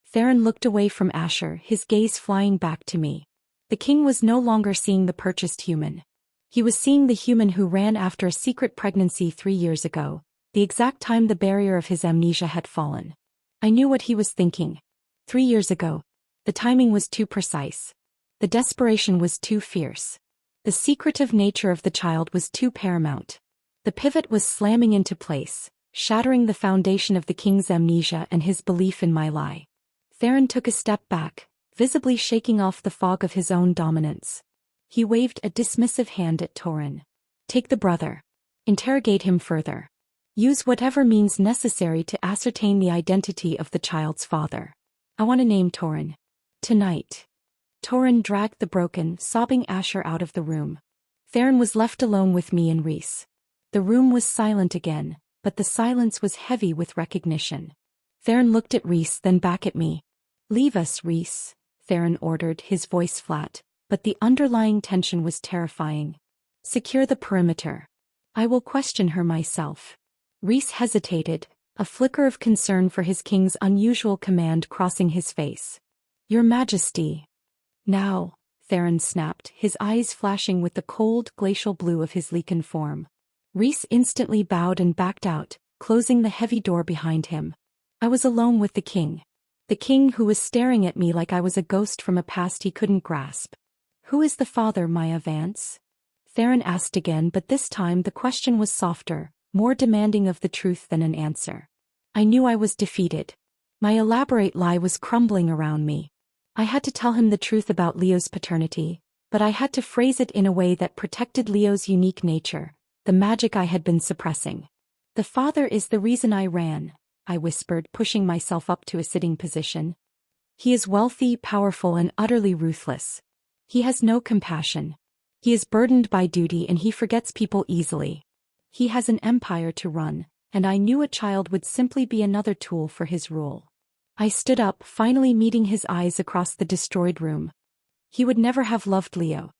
Theron looked away from Asher, his gaze flying back to me. The king was no longer seeing the purchased human. He was seeing the human who ran after a secret pregnancy 3 years ago, the exact time the barrier of his amnesia had fallen. I knew what he was thinking. 3 years ago. The timing was too precise. The desperation was too fierce. The secretive nature of the child was too paramount. The pivot was slamming into place, shattering the foundation of the king's amnesia and his belief in my lie. Theron took a step back, visibly shaking off the fog of his own dominance. He waved a dismissive hand at Thorne. Take the brother. Interrogate him further. Use whatever means necessary to ascertain the identity of the child's father. I want to name Thorne. Tonight. Thorne dragged the broken, sobbing Asher out of the room. Theron was left alone with me and Rhys. The room was silent again, but the silence was heavy with recognition. Theron looked at Rhys, then back at me. Leave us, Rhys, Theron ordered, his voice flat, but the underlying tension was terrifying. Secure the perimeter. I will question her myself. Rhys hesitated, a flicker of concern for his king's unusual command crossing his face. Your Majesty. Now, Theron snapped, his eyes flashing with the cold, glacial blue of his Lycan form. Rhys instantly bowed and backed out, closing the heavy door behind him. I was alone with the king. The king who was staring at me like I was a ghost from a past he couldn't grasp. "Who is the father, Maya Vance?" Theron asked again, but this time the question was softer, more demanding of the truth than an answer. I knew I was defeated. My elaborate lie was crumbling around me. I had to tell him the truth about Leo's paternity, but I had to phrase it in a way that protected Leo's unique nature, the magic I had been suppressing. "The father is the reason I ran," I whispered, pushing myself up to a sitting position. "He is wealthy, powerful, and utterly ruthless. He has no compassion. He is burdened by duty and he forgets people easily. He has an empire to run, and I knew a child would simply be another tool for his rule." I stood up, finally meeting his eyes across the destroyed room. He would never have loved Leo.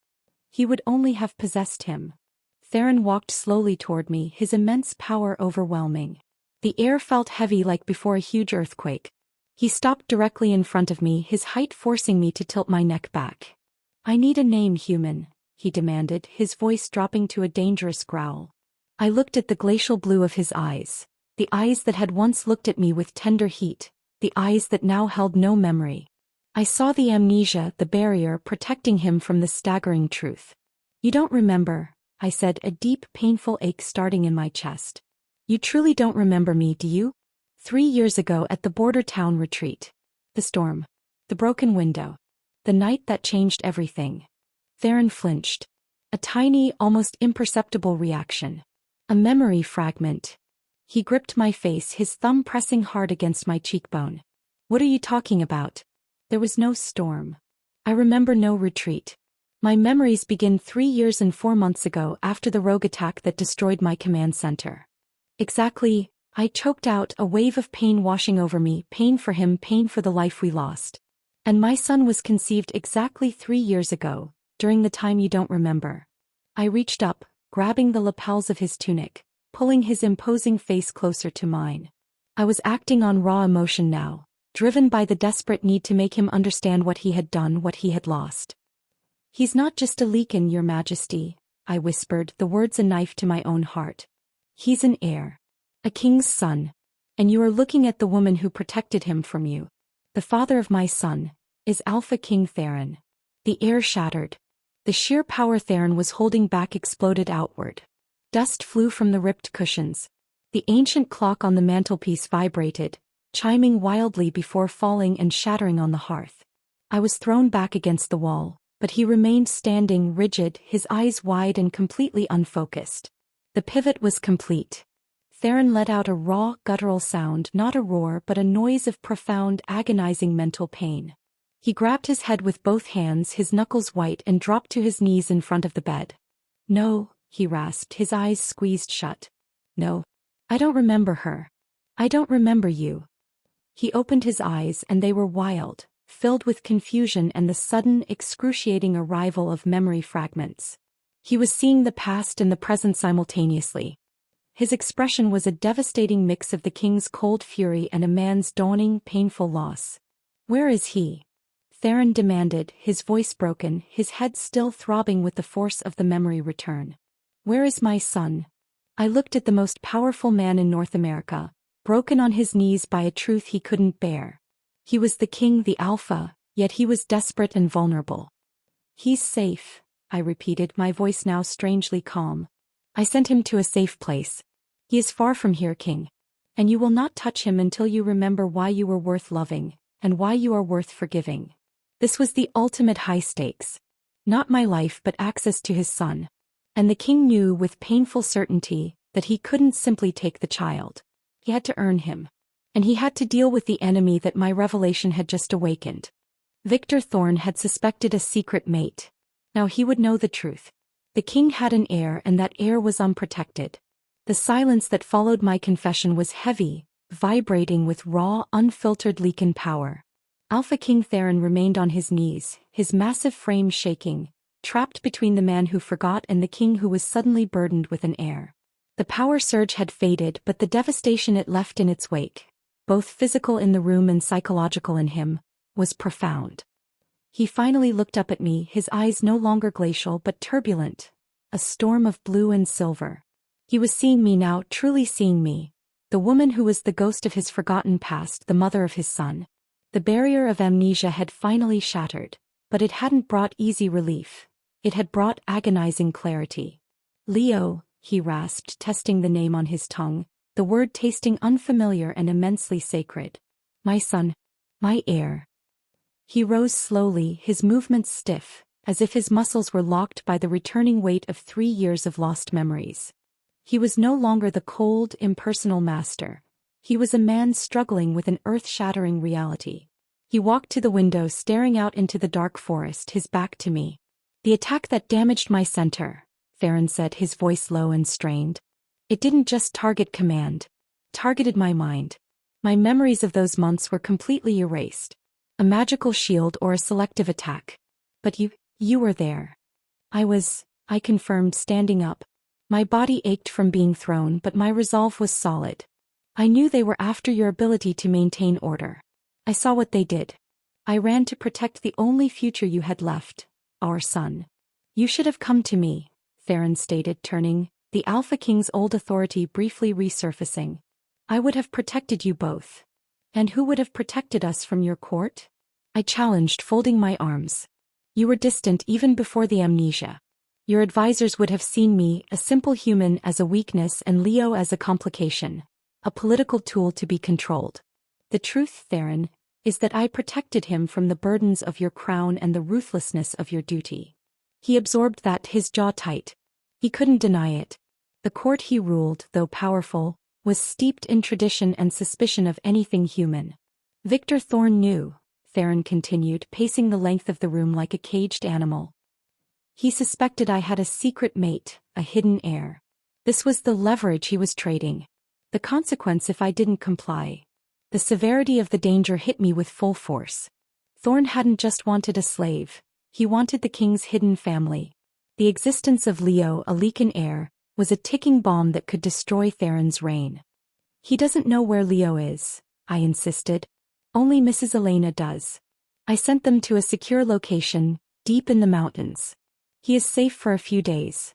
He would only have possessed him. Theron walked slowly toward me, his immense power overwhelming. The air felt heavy like before a huge earthquake. He stopped directly in front of me, his height forcing me to tilt my neck back. "I need a name, human," he demanded, his voice dropping to a dangerous growl. I looked at the glacial blue of his eyes, the eyes that had once looked at me with tender heat, the eyes that now held no memory. I saw the amnesia, the barrier protecting him from the staggering truth. "You don't remember," I said, a deep, painful ache starting in my chest. "You truly don't remember me, do you? 3 years ago at the border town retreat. The storm. The broken window. The night that changed everything." Theron flinched. A tiny, almost imperceptible reaction. A memory fragment. He gripped my face, his thumb pressing hard against my cheekbone. "What are you talking about? There was no storm. I remember no retreat. My memories begin 3 years and 4 months ago after the rogue attack that destroyed my command center." "Exactly," I choked out, a wave of pain washing over me, pain for him, pain for the life we lost. "And my son was conceived exactly 3 years ago, during the time you don't remember." I reached up, grabbing the lapels of his tunic, pulling his imposing face closer to mine. I was acting on raw emotion now, driven by the desperate need to make him understand what he had done, what he had lost. "He's not just a Lycan, Your Majesty," I whispered, the words a knife to my own heart. "He's an heir. A king's son. And you are looking at the woman who protected him from you. The father of my son is Alpha King Theron." The air shattered. The sheer power Theron was holding back exploded outward. Dust flew from the ripped cushions. The ancient clock on the mantelpiece vibrated, chiming wildly before falling and shattering on the hearth. I was thrown back against the wall, but he remained standing, rigid, his eyes wide and completely unfocused. The pivot was complete. Theron let out a raw, guttural sound, not a roar but a noise of profound, agonizing mental pain. He grabbed his head with both hands, his knuckles white, and dropped to his knees in front of the bed. "No," he rasped, his eyes squeezed shut. "No. I don't remember her. I don't remember you." He opened his eyes and they were wild, filled with confusion and the sudden, excruciating arrival of memory fragments. He was seeing the past and the present simultaneously. His expression was a devastating mix of the king's cold fury and a man's dawning, painful loss. "Where is he?" Theron demanded, his voice broken, his head still throbbing with the force of the memory return. "Where is my son?" I looked at the most powerful man in North America, broken on his knees by a truth he couldn't bear. He was the king, the Alpha, yet he was desperate and vulnerable. "He's safe," I repeated, my voice now strangely calm. "I sent him to a safe place. He is far from here, King. And you will not touch him until you remember why you were worth loving, and why you are worth forgiving." This was the ultimate high stakes. Not my life but access to his son. And the king knew with painful certainty that he couldn't simply take the child. He had to earn him. And he had to deal with the enemy that my revelation had just awakened. Victor Thorne had suspected a secret mate. Now he would know the truth. The king had an heir and that heir was unprotected. The silence that followed my confession was heavy, vibrating with raw, unfiltered Lycan power. Alpha King Theron remained on his knees, his massive frame shaking, trapped between the man who forgot and the king who was suddenly burdened with an heir. The power surge had faded, but the devastation it left in its wake, both physical in the room and psychological in him, was profound. He finally looked up at me, his eyes no longer glacial but turbulent. A storm of blue and silver. He was seeing me now, truly seeing me. The woman who was the ghost of his forgotten past, the mother of his son. The barrier of amnesia had finally shattered. But it hadn't brought easy relief. It had brought agonizing clarity. Leo, he rasped, testing the name on his tongue, the word tasting unfamiliar and immensely sacred. My son. My heir. He rose slowly, his movements stiff, as if his muscles were locked by the returning weight of 3 years of lost memories. He was no longer the cold, impersonal master. He was a man struggling with an earth-shattering reality. He walked to the window, staring out into the dark forest, his back to me. The attack that damaged my center, Theron said, his voice low and strained. It didn't just target command. It targeted my mind. My memories of those months were completely erased. A magical shield or a selective attack. But you were there. I confirmed, standing up. My body ached from being thrown, but my resolve was solid. I knew they were after your ability to maintain order. I saw what they did. I ran to protect the only future you had left, our son. You should have come to me, Theron stated, turning, the Alpha King's old authority briefly resurfacing. I would have protected you both. And who would have protected us from your court? I challenged, folding my arms. You were distant even before the amnesia. Your advisors would have seen me, a simple human, as a weakness and Leo as a complication. A political tool to be controlled. The truth, Theron, is that I protected him from the burdens of your crown and the ruthlessness of your duty. He absorbed that, his jaw tight. He couldn't deny it. The court he ruled, though powerful, was steeped in tradition and suspicion of anything human. Victor Thorne knew, Theron continued, pacing the length of the room like a caged animal. He suspected I had a secret mate, a hidden heir. This was the leverage he was trading. The consequence if I didn't comply. The severity of the danger hit me with full force. Thorne hadn't just wanted a slave. He wanted the king's hidden family. The existence of Leo, a Lycan heir, was a ticking bomb that could destroy Theron's reign. He doesn't know where Leo is, I insisted. Only Mrs. Elena does. I sent them to a secure location, deep in the mountains. He is safe for a few days.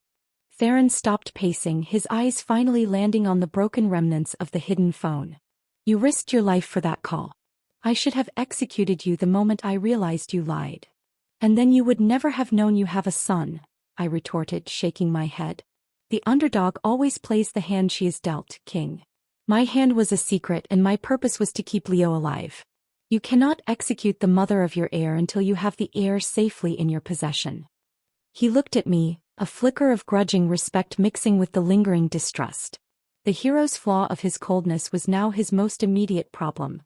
Theron stopped pacing, his eyes finally landing on the broken remnants of the hidden phone. You risked your life for that call. I should have executed you the moment I realized you lied. And then you would never have known you have a son, I retorted, shaking my head. The underdog always plays the hand she is dealt, King. My hand was a secret and my purpose was to keep Leo alive. You cannot execute the mother of your heir until you have the heir safely in your possession. He looked at me, a flicker of grudging respect mixing with the lingering distrust. The hero's flaw of his coldness was now his most immediate problem.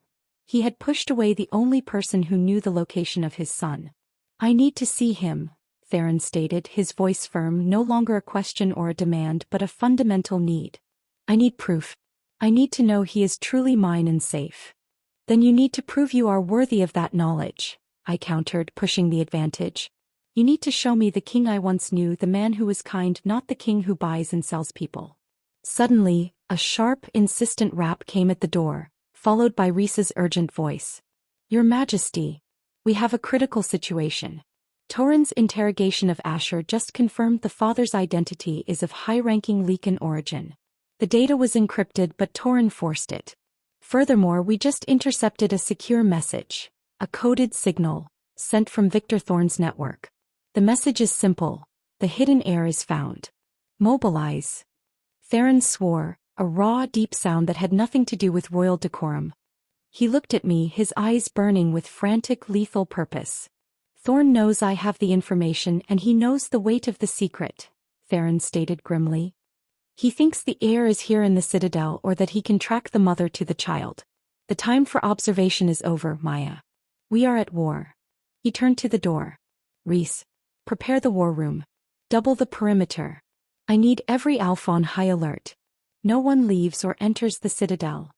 He had pushed away the only person who knew the location of his son. I need to see him, Theron stated, his voice firm, no longer a question or a demand but a fundamental need. I need proof. I need to know he is truly mine and safe. Then you need to prove you are worthy of that knowledge, I countered, pushing the advantage. You need to show me the king I once knew, the man who was kind, not the king who buys and sells people. Suddenly, a sharp, insistent rap came at the door, followed by Rhys's urgent voice. Your Majesty, we have a critical situation. Torrhen's interrogation of Asher just confirmed the father's identity is of high-ranking Lycan origin. The data was encrypted but Torrhen forced it. Furthermore, we just intercepted a secure message, a coded signal, sent from Victor Thorne's network. The message is simple. The hidden heir is found. Mobilize. Theron swore, a raw, deep sound that had nothing to do with royal decorum. He looked at me, his eyes burning with frantic, lethal purpose. Thorne knows I have the information and he knows the weight of the secret, Theron stated grimly. He thinks the heir is here in the Citadel or that he can track the mother to the child. The time for observation is over, Maya. We are at war. He turned to the door. Rhys, prepare the war room. Double the perimeter. I need every Alpha on high alert. No one leaves or enters the Citadel.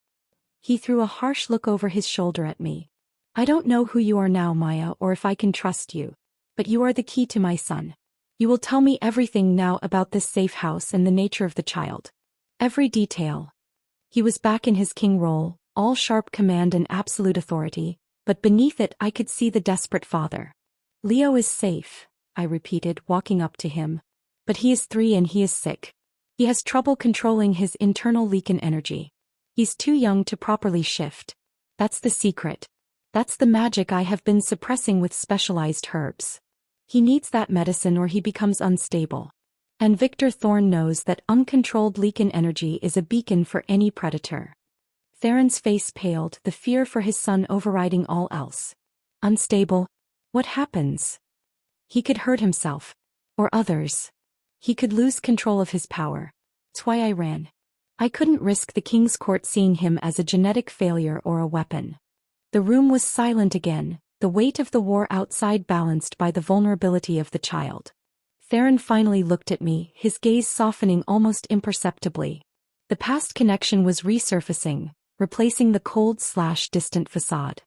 He threw a harsh look over his shoulder at me. I don't know who you are now, Maya, or if I can trust you. But you are the key to my son. You will tell me everything now about this safe house and the nature of the child. Every detail. He was back in his king role, all sharp command and absolute authority, but beneath it I could see the desperate father. Leo is safe, I repeated, walking up to him. But he is 3 and he is sick. He has trouble controlling his internal Lycan energy. He's too young to properly shift. That's the secret. That's the magic I have been suppressing with specialized herbs. He needs that medicine or he becomes unstable. And Victor Thorne knows that uncontrolled Lycan energy is a beacon for any predator. Theron's face paled, the fear for his son overriding all else. Unstable? What happens? He could hurt himself. Or others. He could lose control of his power. That's why I ran. I couldn't risk the king's court seeing him as a genetic failure or a weapon. The room was silent again, the weight of the war outside balanced by the vulnerability of the child. Theron finally looked at me, his gaze softening almost imperceptibly. The past connection was resurfacing, replacing the cold/distant facade.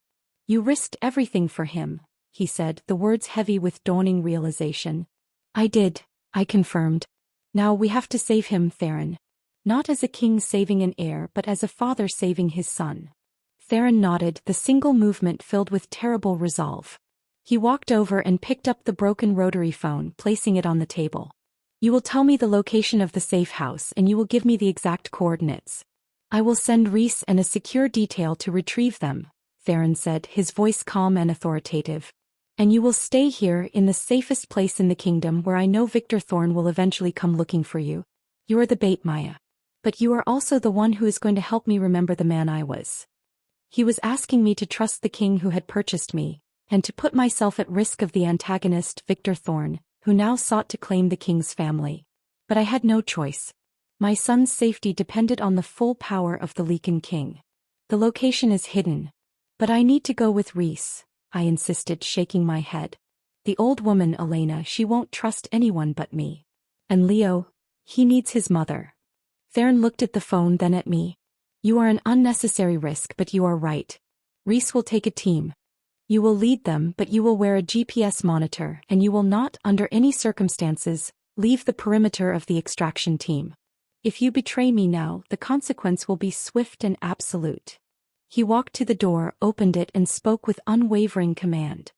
You risked everything for him, he said, the words heavy with dawning realization. I did, I confirmed. Now we have to save him, Theron. Not as a king saving an heir but as a father saving his son. Theron nodded, the single movement filled with terrible resolve. He walked over and picked up the broken rotary phone, placing it on the table. You will tell me the location of the safe house and you will give me the exact coordinates. I will send Rhys and a secure detail to retrieve them, Theron said, his voice calm and authoritative. And you will stay here in the safest place in the kingdom where I know Victor Thorne will eventually come looking for you. You are the bait, Maya. But you are also the one who is going to help me remember the man I was. He was asking me to trust the king who had purchased me, and to put myself at risk of the antagonist, Victor Thorne, who now sought to claim the king's family. But I had no choice. My son's safety depended on the full power of the Lycan king. The location is hidden. But I need to go with Rhys, I insisted, shaking my head. The old woman, Elena, she won't trust anyone but me. And Leo, he needs his mother. Theron looked at the phone, then at me. You are an unnecessary risk, but you are right. Rhys will take a team. You will lead them, but you will wear a GPS monitor and you will not, under any circumstances, leave the perimeter of the extraction team. If you betray me now, the consequence will be swift and absolute. He walked to the door, opened it and spoke with unwavering command.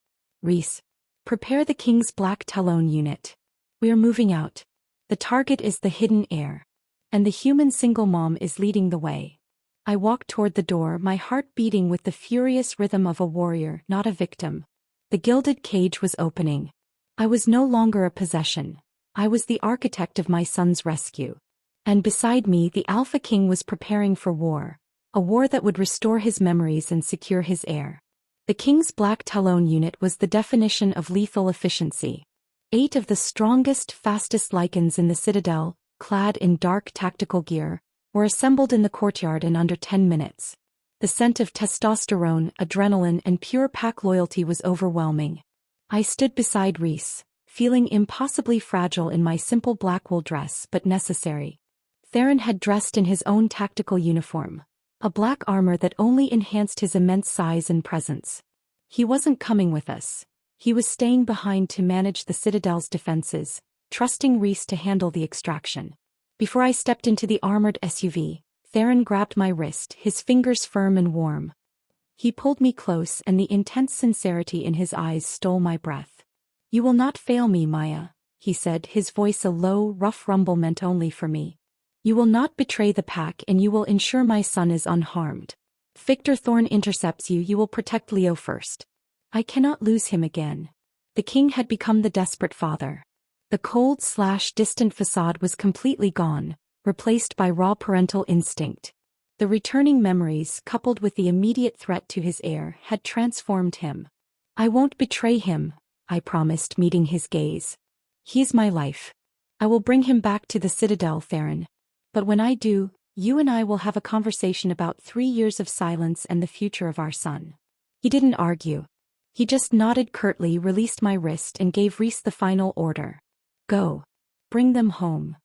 Rhys, prepare the king's black talon unit. We are moving out. The target is the hidden heir. And the human single mom is leading the way. I walked toward the door, my heart beating with the furious rhythm of a warrior, not a victim. The gilded cage was opening. I was no longer a possession. I was the architect of my son's rescue. And beside me, the Alpha King was preparing for war, a war that would restore his memories and secure his heir. The king's black talon unit was the definition of lethal efficiency. 8 of the strongest, fastest Lycans in the citadel, clad in dark tactical gear, were assembled in the courtyard in under 10 minutes. The scent of testosterone, adrenaline and pure pack loyalty was overwhelming. I stood beside Rhys, feeling impossibly fragile in my simple black wool dress but necessary. Theron had dressed in his own tactical uniform, a black armor that only enhanced his immense size and presence. He wasn't coming with us. He was staying behind to manage the citadel's defenses, trusting Rhys to handle the extraction. Before I stepped into the armored SUV, Theron grabbed my wrist, his fingers firm and warm. He pulled me close and the intense sincerity in his eyes stole my breath. You will not fail me, Maya, he said, his voice a low, rough rumble meant only for me. You will not betray the pack and you will ensure my son is unharmed. If Victor Thorne intercepts you, you will protect Leo first. I cannot lose him again. The king had become the desperate father. The cold/distant facade was completely gone, replaced by raw parental instinct. The returning memories, coupled with the immediate threat to his heir, had transformed him. I won't betray him, I promised, meeting his gaze. He's my life. I will bring him back to the citadel, Theron. But when I do, you and I will have a conversation about 3 years of silence and the future of our son. He didn't argue. He just nodded curtly, released my wrist and gave Rhys the final order. Go. Bring them home.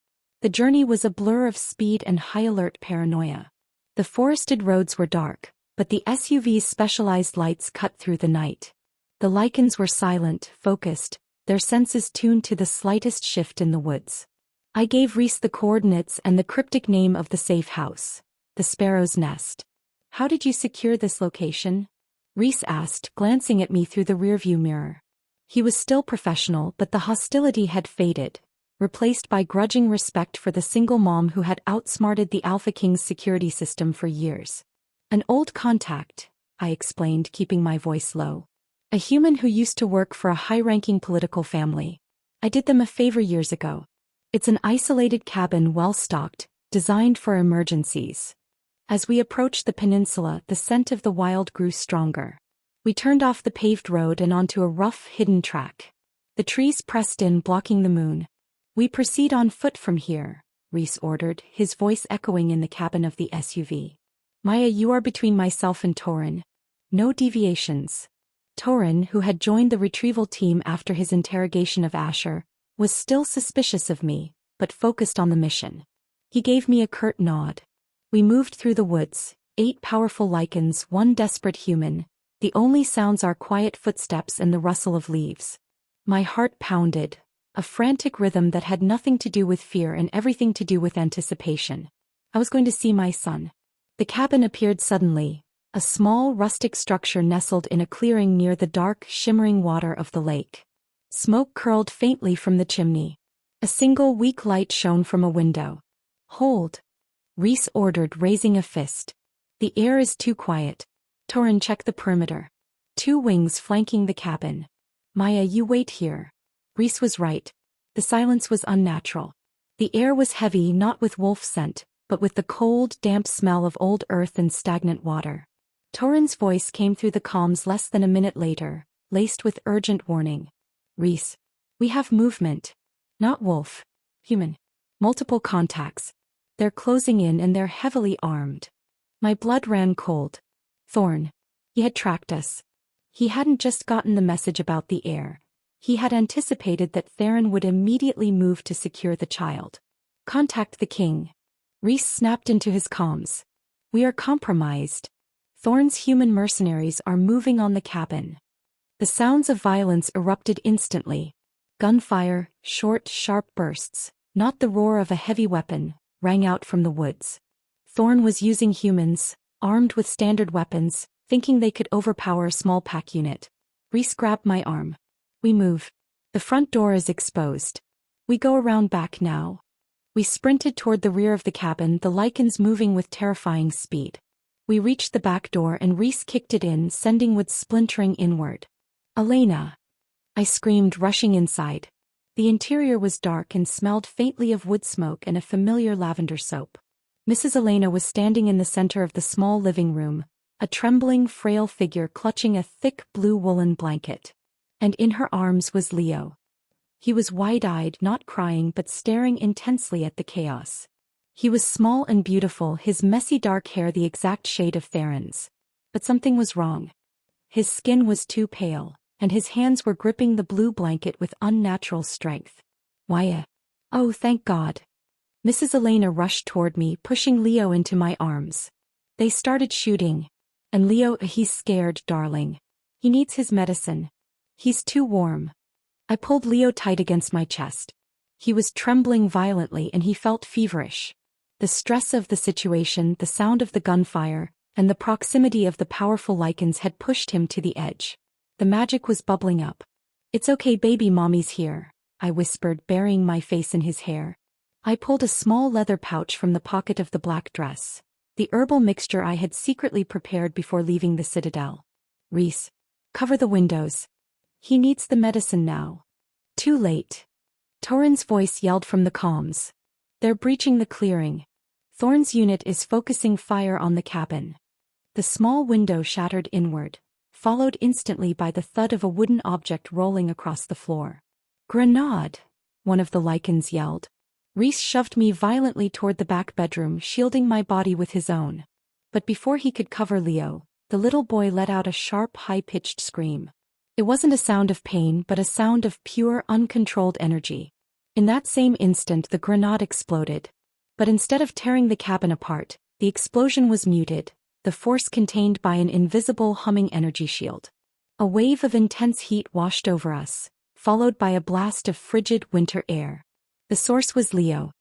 The journey was a blur of speed and high-alert paranoia. The forested roads were dark, but the SUV's specialized lights cut through the night. The Lycans were silent, focused, their senses tuned to the slightest shift in the woods. I gave Rhys the coordinates and the cryptic name of the safe house, the Sparrow's Nest. How did you secure this location? Rhys asked, glancing at me through the rearview mirror. He was still professional, but the hostility had faded, replaced by grudging respect for the single mom who had outsmarted the Alpha King's security system for years. An old contact, I explained, keeping my voice low. A human who used to work for a high-ranking political family. I did them a favor years ago. It's an isolated cabin well-stocked, designed for emergencies. As we approached the peninsula, the scent of the wild grew stronger. We turned off the paved road and onto a rough, hidden track. The trees pressed in, blocking the moon. "We proceed on foot from here," Rhys ordered, his voice echoing in the cabin of the SUV. "Maya, you are between myself and Thorne. No deviations." Thorne, who had joined the retrieval team after his interrogation of Asher, was still suspicious of me, but focused on the mission. He gave me a curt nod. We moved through the woods, 8 powerful Lycans, 1 desperate human. The only sounds are quiet footsteps and the rustle of leaves. My heart pounded, a frantic rhythm that had nothing to do with fear and everything to do with anticipation. I was going to see my son. The cabin appeared suddenly, a small rustic structure nestled in a clearing near the dark, shimmering water of the lake. Smoke curled faintly from the chimney. A single weak light shone from a window. "Hold," Rhys ordered, raising a fist. "The air is too quiet. Thorne, check the perimeter. 2 wings flanking the cabin. Maya, you wait here." Rhys was right. The silence was unnatural. The air was heavy, not with wolf scent, but with the cold, damp smell of old earth and stagnant water. Thorne's voice came through the comms less than a minute later, laced with urgent warning. "Rhys, we have movement. Not wolf. Human. Multiple contacts. They're closing in and they're heavily armed." My blood ran cold. Thorne. He had tracked us. He hadn't just gotten the message about the air. He had anticipated that Theron would immediately move to secure the child. "Contact the king." Rhys snapped into his comms. "We are compromised. Thorne's human mercenaries are moving on the cabin." The sounds of violence erupted instantly. Gunfire, short, sharp bursts, not the roar of a heavy weapon, rang out from the woods. Thorne was using humans, armed with standard weapons, thinking they could overpower a small pack unit. Rhys grabbed my arm. "We move. The front door is exposed. We go around back now." We sprinted toward the rear of the cabin, the Lycans moving with terrifying speed. We reached the back door and Rhys kicked it in, sending wood splintering inward. "Elena!" I screamed, rushing inside. The interior was dark and smelled faintly of wood smoke and a familiar lavender soap. Mrs. Elena was standing in the center of the small living room, a trembling, frail figure clutching a thick blue woolen blanket. And in her arms was Leo. He was wide-eyed, not crying but staring intensely at the chaos. He was small and beautiful, his messy dark hair the exact shade of Theron's. But something was wrong. His skin was too pale, and his hands were gripping the blue blanket with unnatural strength. "Why, oh, thank God." Mrs. Elena rushed toward me, pushing Leo into my arms. They started shooting. "And Leo, he's scared, darling. He needs his medicine. He's too warm." I pulled Leo tight against my chest. He was trembling violently and he felt feverish. The stress of the situation, the sound of the gunfire, and the proximity of the powerful Lycans had pushed him to the edge. The magic was bubbling up. "It's okay, baby, mommy's here," I whispered, burying my face in his hair. I pulled a small leather pouch from the pocket of the black dress, the herbal mixture I had secretly prepared before leaving the citadel. "Rhys, cover the windows. He needs the medicine now." Too late. Thorne's voice yelled from the comms. "They're breaching the clearing. Thorne's unit is focusing fire on the cabin." The small window shattered inward, followed instantly by the thud of a wooden object rolling across the floor. "Grenade!" one of the Lycans yelled. Rhys shoved me violently toward the back bedroom, shielding my body with his own. But before he could cover Leo, the little boy let out a sharp, high-pitched scream. It wasn't a sound of pain but a sound of pure, uncontrolled energy. In that same instant the grenade exploded. But instead of tearing the cabin apart, the explosion was muted, the force contained by an invisible humming energy shield. A wave of intense heat washed over us, followed by a blast of frigid winter air. The source was Leo.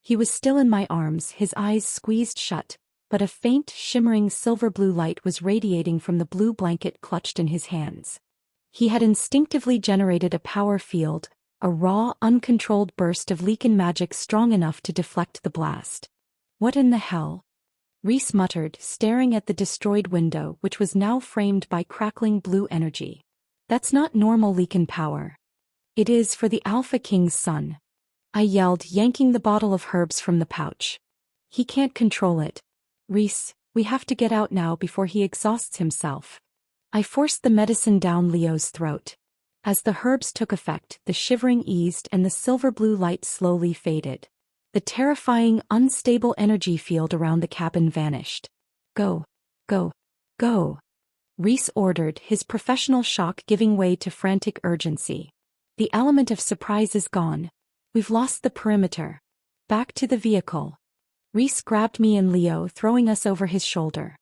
He was still in my arms, his eyes squeezed shut, but a faint, shimmering silver-blue light was radiating from the blue blanket clutched in his hands. He had instinctively generated a power field, a raw, uncontrolled burst of Lycan magic strong enough to deflect the blast. What in the hell? Rhys muttered, staring at the destroyed window which was now framed by crackling blue energy. That's not normal Lycan power. It is for the Alpha King's son. I yelled, yanking the bottle of herbs from the pouch. He can't control it. Rhys, we have to get out now before he exhausts himself. I forced the medicine down Leo's throat. As the herbs took effect, the shivering eased and the silver-blue light slowly faded. The terrifying, unstable energy field around the cabin vanished. Go. Go. Go. Rhys ordered, his professional shock giving way to frantic urgency. The element of surprise is gone. We've lost the perimeter. Back to the vehicle. Rhys grabbed me and Leo, throwing us over his shoulder.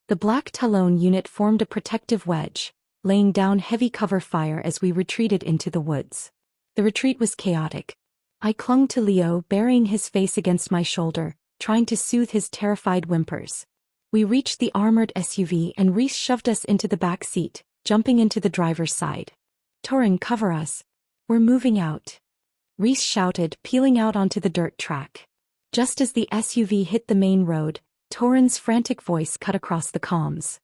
The Black Talon unit formed a protective wedge, laying down heavy cover fire as we retreated into the woods. The retreat was chaotic. I clung to Leo, burying his face against my shoulder, trying to soothe his terrified whimpers. We reached the armored SUV and Rhys shoved us into the back seat, jumping into the driver's side. Thorne, cover us. We're moving out. Rhys shouted, peeling out onto the dirt track. Just as the SUV hit the main road, Thorne's frantic voice cut across the comms.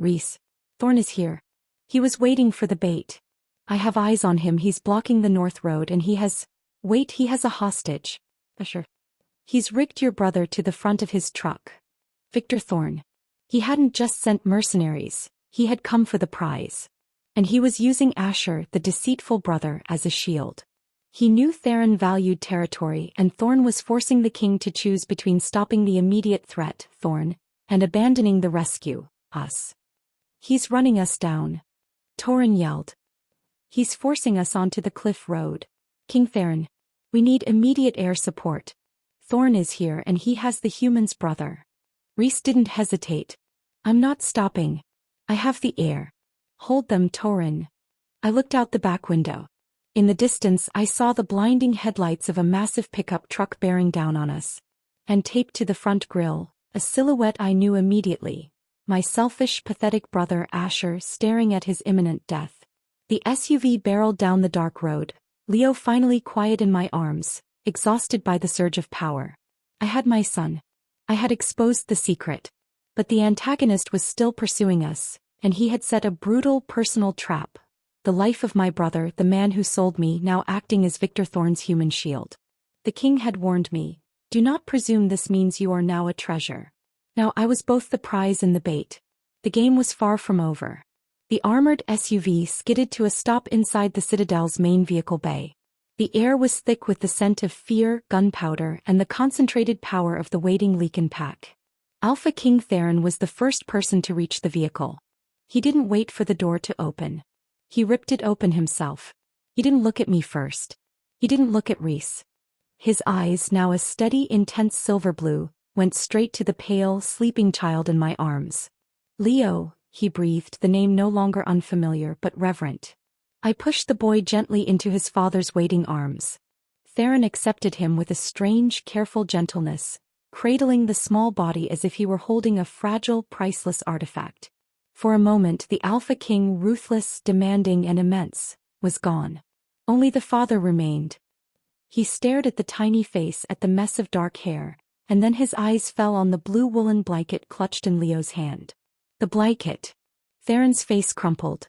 Rhys, Thorne is here. He was waiting for the bait. I have eyes on him. He's blocking the north road and he has a hostage. Sure. He's rigged your brother to the front of his truck. Victor Thorne. He hadn't just sent mercenaries, he had come for the prize. And he was using Asher, the deceitful brother, as a shield. He knew Theron valued territory and Thorne was forcing the king to choose between stopping the immediate threat, Thorne, and abandoning the rescue, us. He's running us down. Thorne yelled. He's forcing us onto the cliff road. King Theron. We need immediate air support. Thorne is here and he has the human's brother. Rhys didn't hesitate. I'm not stopping. I have the air. Hold them, Thorne. I looked out the back window. In the distance I saw the blinding headlights of a massive pickup truck bearing down on us. And taped to the front grille, a silhouette I knew immediately. My selfish, pathetic brother Asher staring at his imminent death. The SUV barreled down the dark road, Leo finally quiet in my arms, exhausted by the surge of power. I had my son. I had exposed the secret. But the antagonist was still pursuing us, and he had set a brutal personal trap. The life of my brother, the man who sold me, now acting as Victor Thorne's human shield. The king had warned me, do not presume this means you are now a treasure. Now I was both the prize and the bait. The game was far from over. The armored SUV skidded to a stop inside the Citadel's main vehicle bay. The air was thick with the scent of fear, gunpowder, and the concentrated power of the waiting Lycan pack. Alpha King Theron was the first person to reach the vehicle. He didn't wait for the door to open. He ripped it open himself. He didn't look at me first. He didn't look at Rhys. His eyes, now a steady, intense silver blue, went straight to the pale, sleeping child in my arms. Leo, he breathed, the name no longer unfamiliar but reverent. I pushed the boy gently into his father's waiting arms. Theron accepted him with a strange, careful gentleness, cradling the small body as if he were holding a fragile, priceless artifact. For a moment the Alpha King, ruthless, demanding and immense, was gone. Only the father remained. He stared at the tiny face, at the mess of dark hair, and then his eyes fell on the blue woolen blanket clutched in Leo's hand. The blanket. Theron's face crumpled.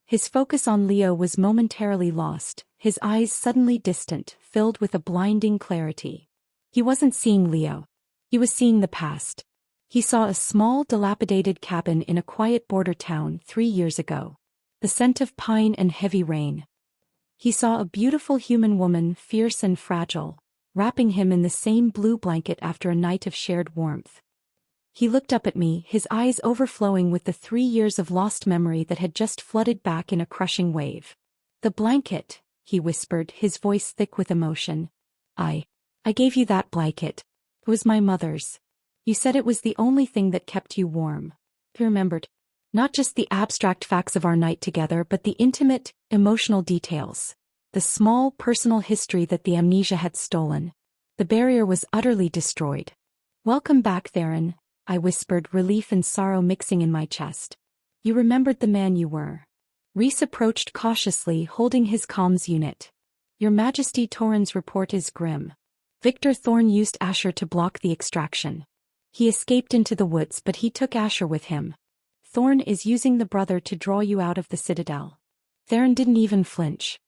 His focus on Leo was momentarily lost, his eyes suddenly distant, filled with a blinding clarity. He wasn't seeing Leo. He was seeing the past. He saw a small, dilapidated cabin in a quiet border town 3 years ago. The scent of pine and heavy rain. He saw a beautiful human woman, fierce and fragile, wrapping him in the same blue blanket after a night of shared warmth. He looked up at me, his eyes overflowing with the 3 years of lost memory that had just flooded back in a crushing wave. The blanket, he whispered, his voice thick with emotion. I gave you that blanket. It was my mother's. You said it was the only thing that kept you warm. He remembered. Not just the abstract facts of our night together, but the intimate, emotional details. The small, personal history that the amnesia had stolen. The barrier was utterly destroyed. Welcome back, Theron, I whispered, relief and sorrow mixing in my chest. You remembered the man you were. Rhys approached cautiously, holding his comms unit. Your Majesty, Torrhen's report is grim. Victor Thorne used Asher to block the extraction. He escaped into the woods, but he took Asher with him. Thorne is using the brother to draw you out of the citadel. Theron didn't even flinch.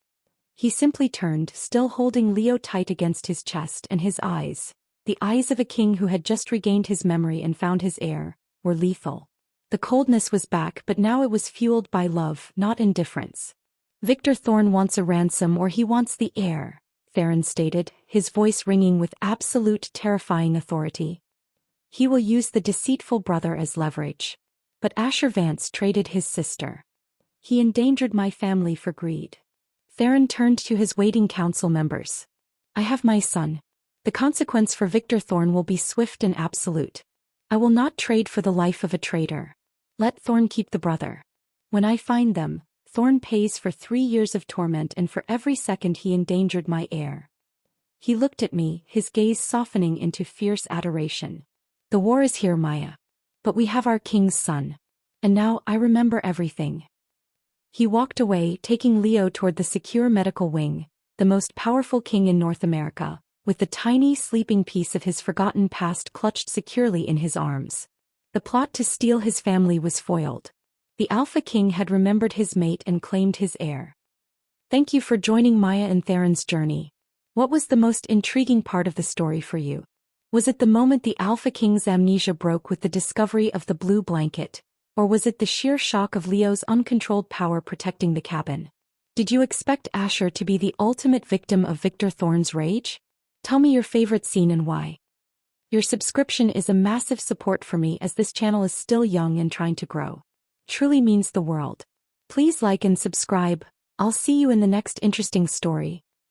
He simply turned, still holding Leo tight against his chest, and his eyes, the eyes of a king who had just regained his memory and found his heir, were lethal. The coldness was back, but now it was fueled by love, not indifference. Victor Thorne wants a ransom, or he wants the heir, Theron stated, his voice ringing with absolute terrifying authority. He will use the deceitful brother as leverage. But Asher Vance traded his sister. He endangered my family for greed. Theron turned to his waiting council members. I have my son. The consequence for Victor Thorne will be swift and absolute. I will not trade for the life of a traitor. Let Thorne keep the brother. When I find them, Thorne pays for 3 years of torment and for every second he endangered my heir. He looked at me, his gaze softening into fierce adoration. The war is here, Maya. But we have our king's son. And now I remember everything. He walked away, taking Leo toward the secure medical wing, the most powerful king in North America, with the tiny sleeping piece of his forgotten past clutched securely in his arms. The plot to steal his family was foiled. The Alpha King had remembered his mate and claimed his heir. Thank you for joining Maya and Theron's journey. What was the most intriguing part of the story for you? Was it the moment the Alpha King's amnesia broke with the discovery of the blue blanket, or was it the sheer shock of Leo's uncontrolled power protecting the cabin? Did you expect Asher to be the ultimate victim of Victor Thorne's rage? Tell me your favorite scene and why. Your subscription is a massive support for me, as this channel is still young and trying to grow. Truly means the world. Please like and subscribe. I'll see you in the next interesting story.